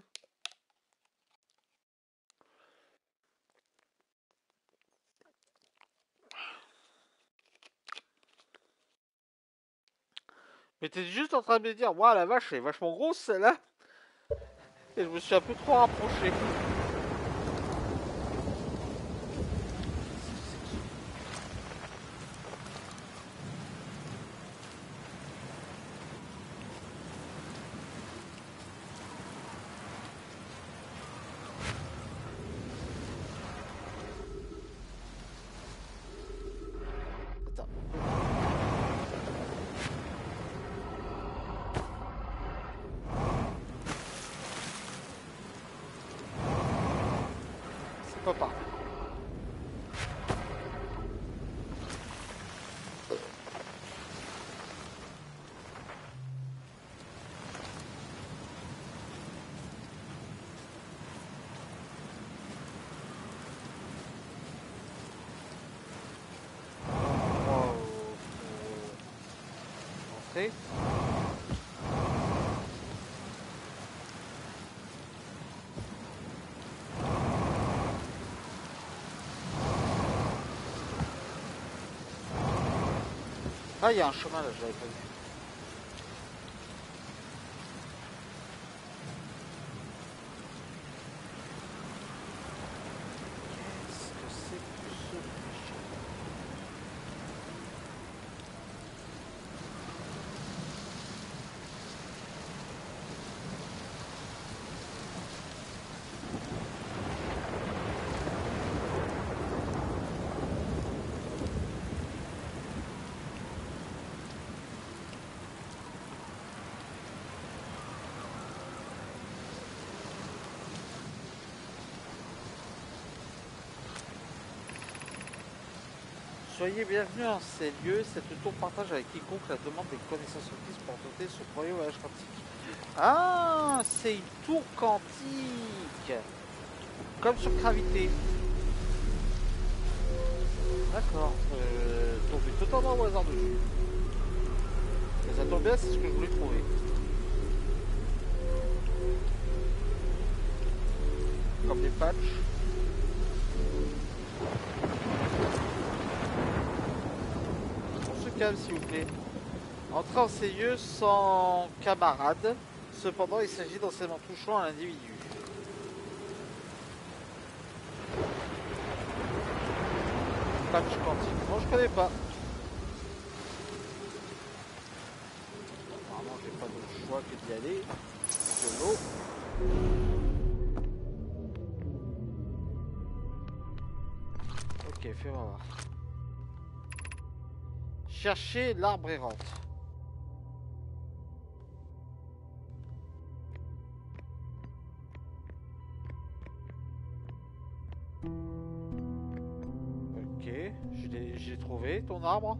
Mais t'es juste en train de me dire, waouh la vache, elle est vachement grosse celle-là. Et je me suis un peu trop rapproché. peux pas. Entrer. Ah, il y a un chemin là, je l'avais pas vu. Qu'est-ce que c'est que ce machin? Soyez bienvenus en ces lieux, cette tour partage avec quiconque la demande des connaissances requises pour tenter ce premier voyage quantique. Ah, c'est une tour quantique, comme sur Gravité. D'accord, tombé totalement au hasard dessus. Mais ça tombe bien, c'est ce que je voulais trouver. Comme des patchs. Calme s'il vous plaît. Entrer en ces lieux sans camarades. Cependant, il s'agit d'enseignements touchant à l'individu. Patch quantique. Non, je connais pas. Apparemment, j'ai pas d'autre choix que d'y aller. De l'eau. Ok, fais-moi voir. Chercher l'arbre errante. Ok, j'ai trouvé ton arbre.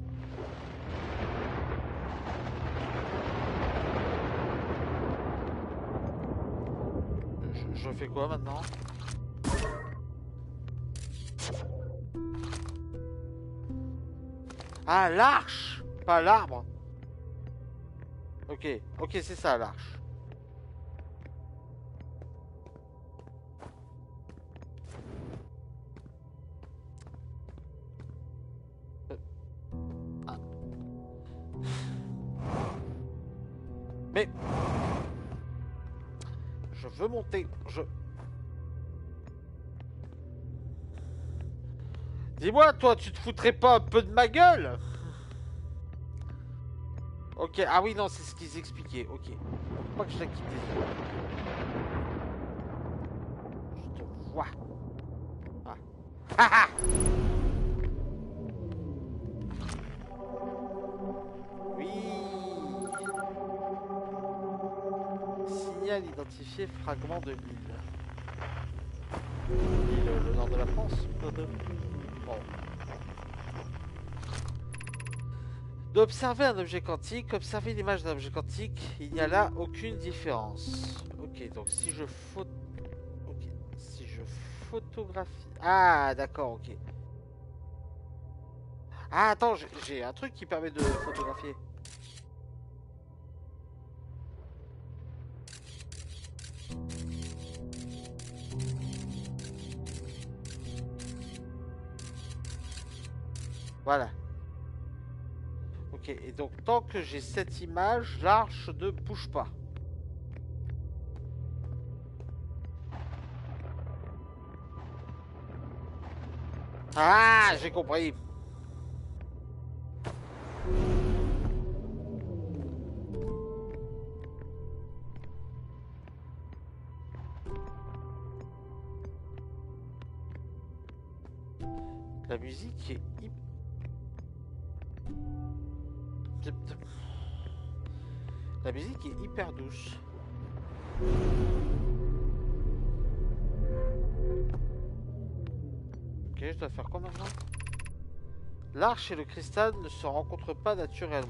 Je fais quoi maintenant? Ah, l'arche, pas l'arbre. Ok, ok, c'est ça l'arche. Ah. Mais je veux monter. Dis-moi, toi, tu te foutrais pas un peu de ma gueule? Ok, ah oui, non, c'est ce qu'ils expliquaient. Ok. Faut pas que je la quitte. Je te vois. Ah. Ah ah. Oui. Signal identifié, fragment de l'île. L'île, le nord de la France. Bon. D'observer un objet quantique, observer l'image d'un objet quantique, il n'y a là aucune différence. Ok, donc si je photographie... Ah, d'accord, ok. Ah, attends, j'ai un truc qui permet de photographier. Voilà. Ok, et donc tant que j'ai cette image, l'arche ne bouge pas. Ah, j'ai compris. La musique est La musique est hyper douce. je dois faire quoi maintenant? L'arche et le cristal ne se rencontrent pas naturellement.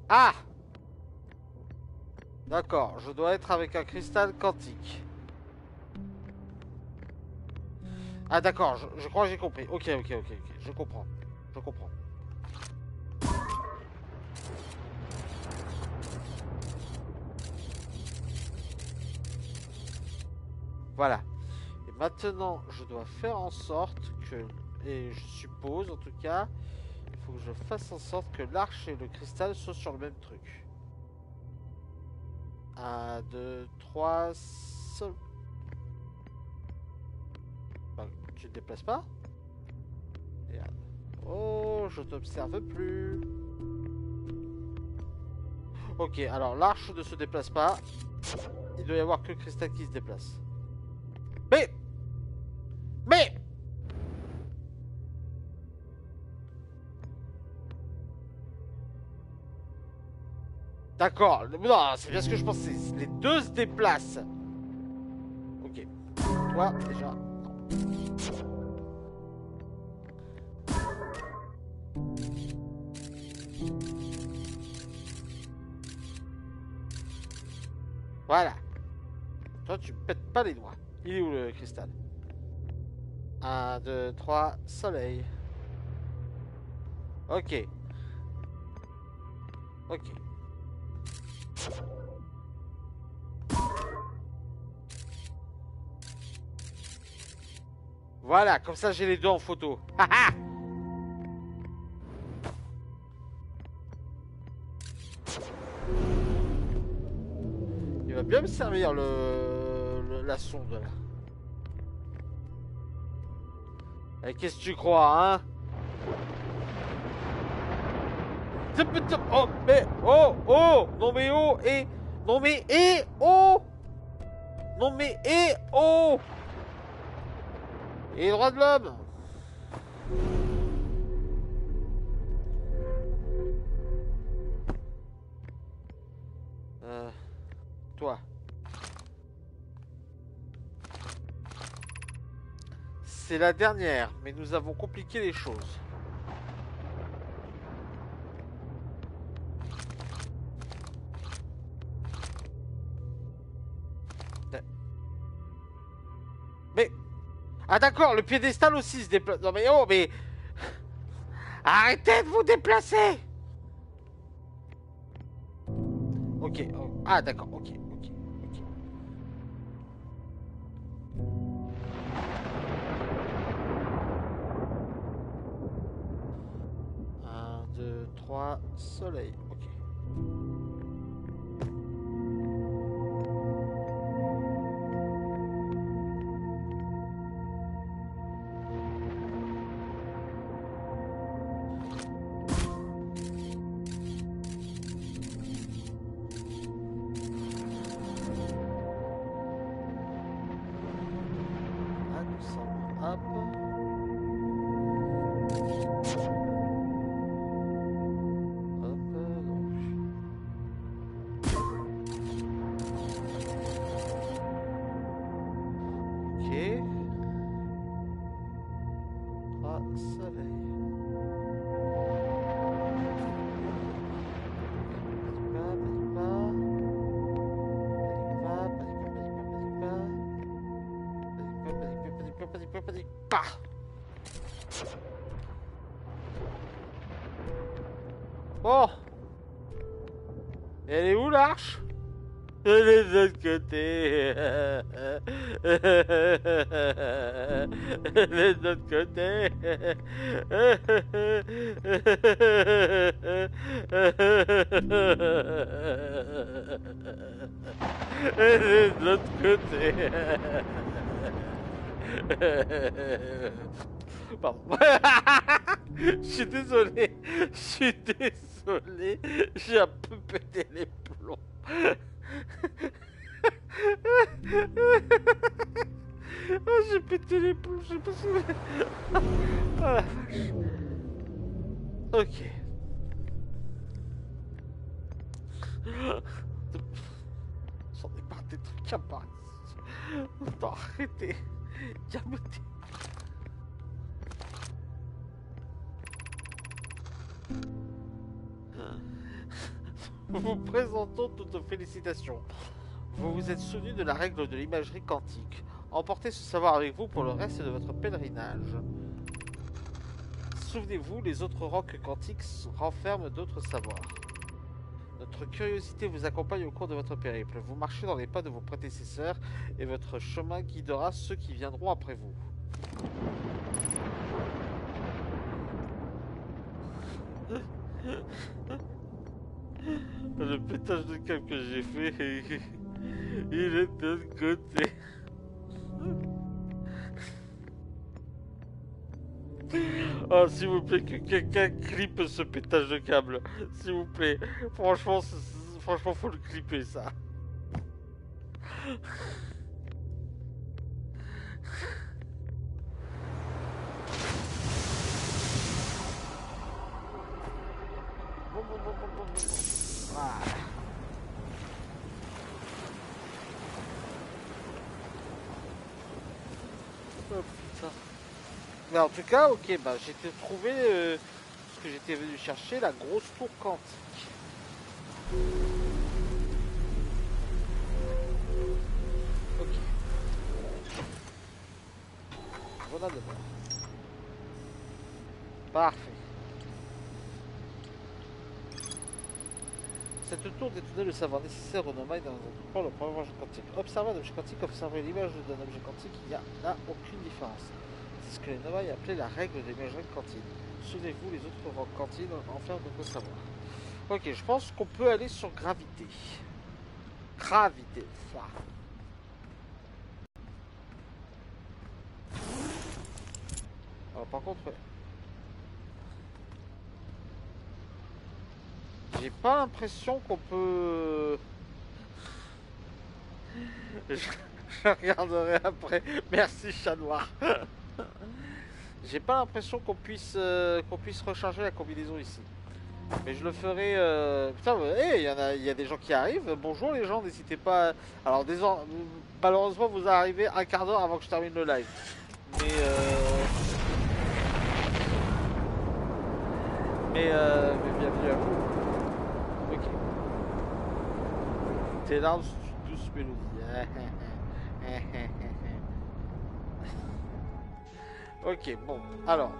Ah! D'accord, je dois être avec un cristal quantique. Ah d'accord, je crois que j'ai compris. Ok, je comprends. Je comprends. Voilà. Et maintenant, je dois faire en sorte que... Et je suppose, en tout cas, il faut que je fasse en sorte que l'arche et le cristal soient sur le même truc. 1, 2, 3... Seul... Bah, tu te déplaces pas? Regarde. Oh, je t'observe plus. Ok, alors l'arche ne se déplace pas. Il doit y avoir que le cristal qui se déplace. Mais d'accord, non, c'est bien ce que je pensais. Les deux se déplacent. Ok. Toi, déjà. Voilà. Toi, tu pètes pas les doigts. Il est où le cristal? 1, 2, 3, soleil. Ok. Ok. Voilà, comme ça j'ai les deux en photo. Haha. Il va bien me servir la sonde là. Et qu'est-ce que tu crois, hein? Oh, mais, oh, oh, non mais oh, et, non mais, et, oh, non mais, et, oh, et les droits de l'homme. Toi. C'est la dernière, mais nous avons compliqué les choses. Mais... Ah d'accord, le piédestal aussi se déplace. Non mais oh, mais... Arrêtez de vous déplacer. Ok. Oh. Ah d'accord, ok. 1, 2, 3, soleil. Ok. Ah, nous sommes... Hop. Bon. Elle est où l'arche? Elle est de l'autre côté. Elle est de l'autre côté. Elle est de l'autre côté. Pardon. Je suis désolé. Je suis désolé. J'ai un peu pété les plombs. Oh, j'ai pété les plombs. Je sais pas si... Oh la vache. Ok. des trucs à Paris. Non, arrêtez. Calmez. Nous vous présentons toutes nos félicitations. Vous vous êtes souvenu de la règle de l'imagerie quantique. Emportez ce savoir avec vous pour le reste de votre pèlerinage. Souvenez-vous, les autres rocs quantiques renferment d'autres savoirs. Notre curiosité vous accompagne au cours de votre périple. Vous marchez dans les pas de vos prédécesseurs et votre chemin guidera ceux qui viendront après vous. Le pétage de câble que j'ai fait, il est de l'autre côté. Oh, s'il vous plaît, que quelqu'un clippe ce pétage de câble. S'il vous plaît. Franchement, franchement, faut le clipper, ça. Ah. Oh putain. Mais en tout cas, ok, bah j'ai trouvé ce que j'étais venu chercher, la grosse tour quantique. Ok. Voilà de bord. Parfait. Cette tour détenait le savoir nécessaire au nomade dans un le premier objet quantique. Observer un objet quantique, observer l'image d'un objet quantique, il n'y a là aucune différence. C'est ce que les nomades appelaient la règle de l'imagerie quantique. Souvenez-vous, les autres rocs quantiques enferment notre savoir. Ok, je pense qu'on peut aller sur gravité. Gravité, ça. Alors, par contre, j'ai pas l'impression qu'on peut... je regarderai après. Merci, chat noir. J'ai pas l'impression qu'on puisse recharger la combinaison ici. Mais je le ferai... Putain, hey, il y a des gens qui arrivent. Bonjour les gens, n'hésitez pas... Alors, malheureusement, vous arrivez un quart d'heure avant que je termine le live. Mais bienvenue à vous. Ok. Tes larmes sont une douce mélodie. Ok, bon, alors.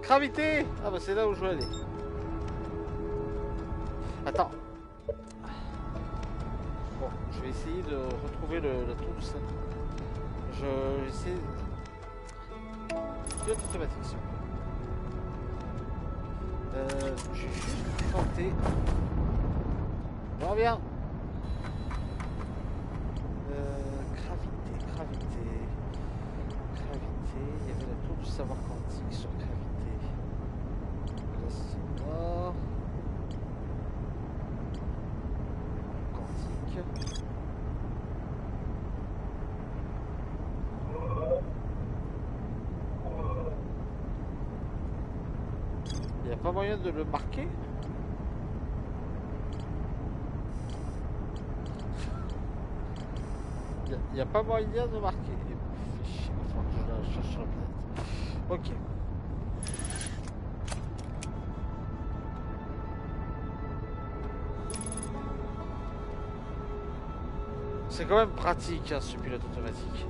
Gravité. Ah bah c'est là où je veux aller. Attends. Bon, je vais essayer de retrouver la tour du salon. Je vais essayer... Pilote automatique, s'il vous plaît. Je vais juste tenter... Je reviens. Gravité. Il y avait la tour du savoir quantique sur gravité. Là c'est mort. Quantique. Il n'y a pas moyen de le marquer? Il n'y a pas moyen de marquer. Chier, il faut que je la cherche sur la planète. Ok. C'est quand même pratique, hein, ce pilote automatique.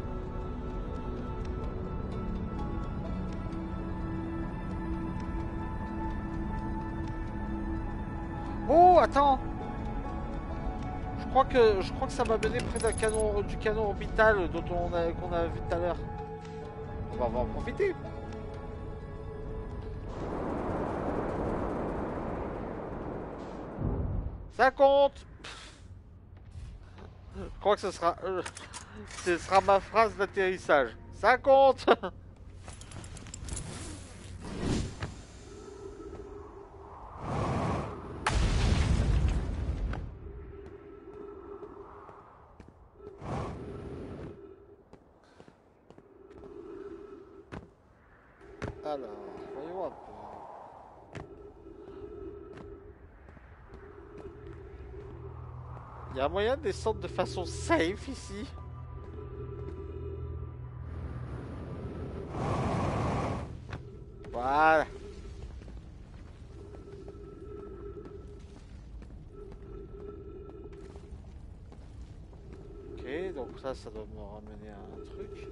Oh, attends! Je crois que ça m'a mené près du canon orbital qu'on a vu tout à l'heure. On va en profiter. Ça compte. Je crois que ce sera ma phrase d'atterrissage. Ça compte. Alors, voyons un peu. y a un moyen de descendre de façon safe ici? Voilà. Ok, donc ça doit me ramener à un truc.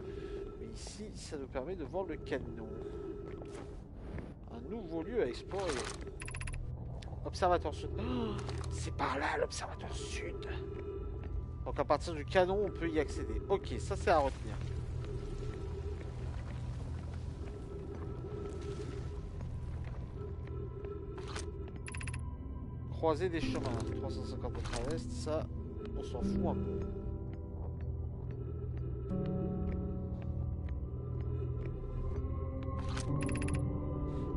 Mais ici, ça nous permet de voir le canon. Un nouveau lieu à explorer. Observatoire sud. Oh, c'est par là l'observatoire sud. Donc à partir du canon, on peut y accéder. Ok, ça c'est à retenir. Croiser des chemins. 350 mètres à l'est, ça, on s'en fout un peu.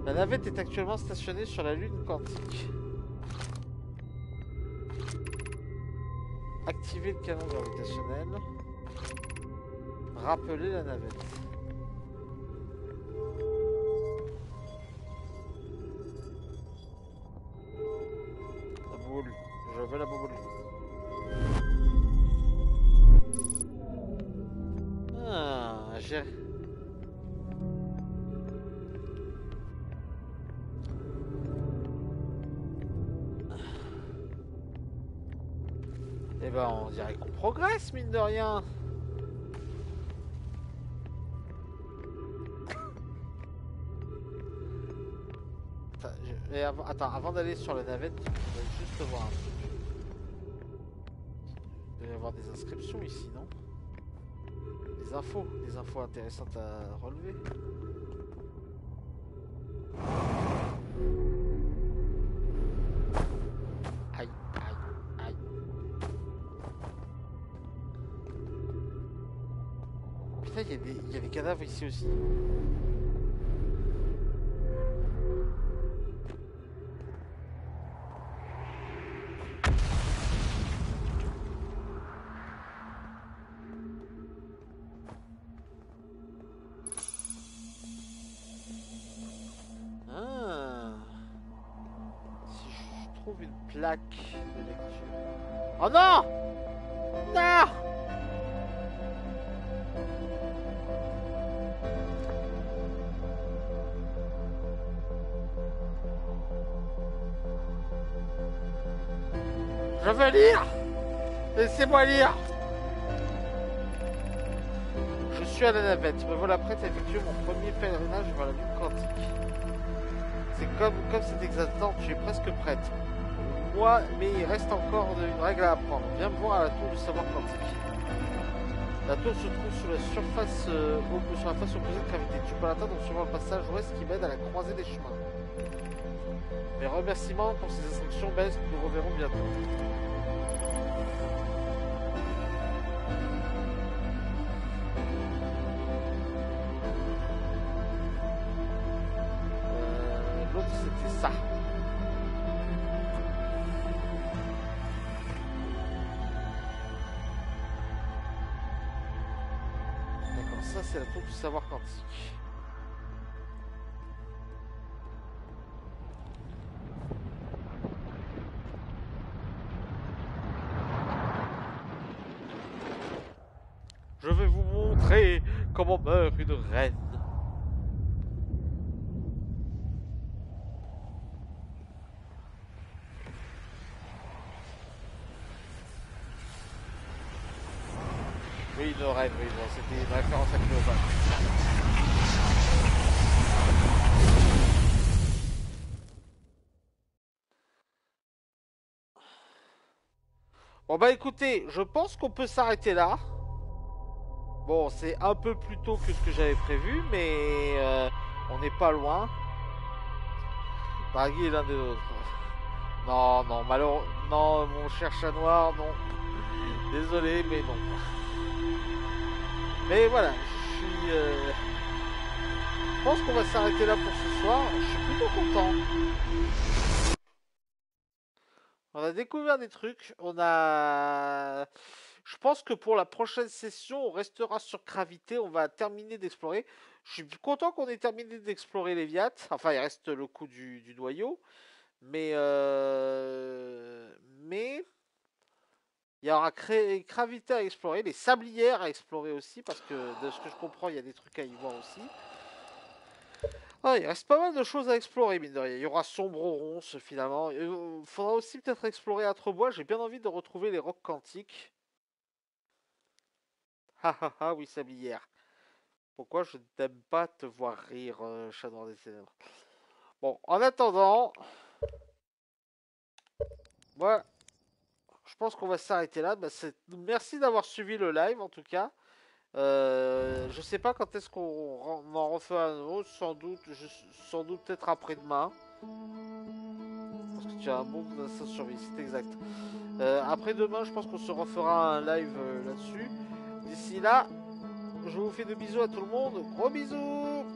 La navette est actuellement stationnée sur la lune quantique. Activer le canon gravitationnel. Rappeler la navette. La boule. Je veux la boule. Ah, j'ai... Eh ben, on dirait qu'on progresse, mine de rien. Attends, avant d'aller sur la navette, je voudrais juste voir un truc. Il doit y avoir des inscriptions ici, non? Des infos intéressantes à relever. Aïe, aïe, aïe. Putain, il y a des cadavres ici aussi. Ah. Si je trouve une plaque de lecture. Oh non! Non! Je veux lire! Laissez-moi lire! Je suis à la navette. Me voilà prête à effectuer mon premier pèlerinage vers la lune quantique. C'est comme c'est exaltant, tu es presque prête. Moi, mais il reste encore une règle à apprendre. Viens me voir à la tour du savoir quantique. La tour se trouve sur la surface, sur la face opposée de gravité. Tu peux l'atteindre en suivant le passage ouest qui mène à la croisée des chemins. Mes remerciements pour ces instructions, Ben, nous reverrons bientôt. L'autre, c'était ça. D'accord, ça c'est la tour du savoir quantique. Je vais vous montrer comment meurt une reine. Oui, une reine, oui, bon, c'était une référence à Cléopâtre. Bon bah écoutez, je pense qu'on peut s'arrêter là. Bon, c'est un peu plus tôt que ce que j'avais prévu, mais on n'est pas loin. Draghi est l'un des autres. Non, non, malheureusement, non, mon cher chat noir, non. Désolé, mais non. Mais voilà, je pense qu'on va s'arrêter là pour ce soir. Je suis plutôt content. On a découvert des trucs. Je pense que pour la prochaine session, on restera sur Gravité. On va terminer d'explorer. Je suis content qu'on ait terminé d'explorer les Viat. Enfin, il reste le coup du noyau. Mais Il y aura Gravité à explorer, les sablières à explorer aussi, parce que de ce que je comprends, il y a des trucs à y voir aussi. Ah, il reste pas mal de choses à explorer, mine de rien. Il y aura Sombre Ronce, finalement. Il faudra aussi peut-être explorer Atrebois. J'ai bien envie de retrouver les rocs quantiques. Ha ha ha, oui, sablière. Pourquoi je n'aime pas te voir rire, chat noir des ténèbres. Bon, en attendant, moi, je pense qu'on va s'arrêter là. Bah, merci d'avoir suivi le live, en tout cas. Je sais pas quand est-ce qu'on en refait un autre, sans doute peut-être après-demain. Parce que tu as un bon instinct de survie, c'est exact. Après-demain, je pense qu'on se refera un live là-dessus. D'ici là, je vous fais de bisous à tout le monde. Gros bisous!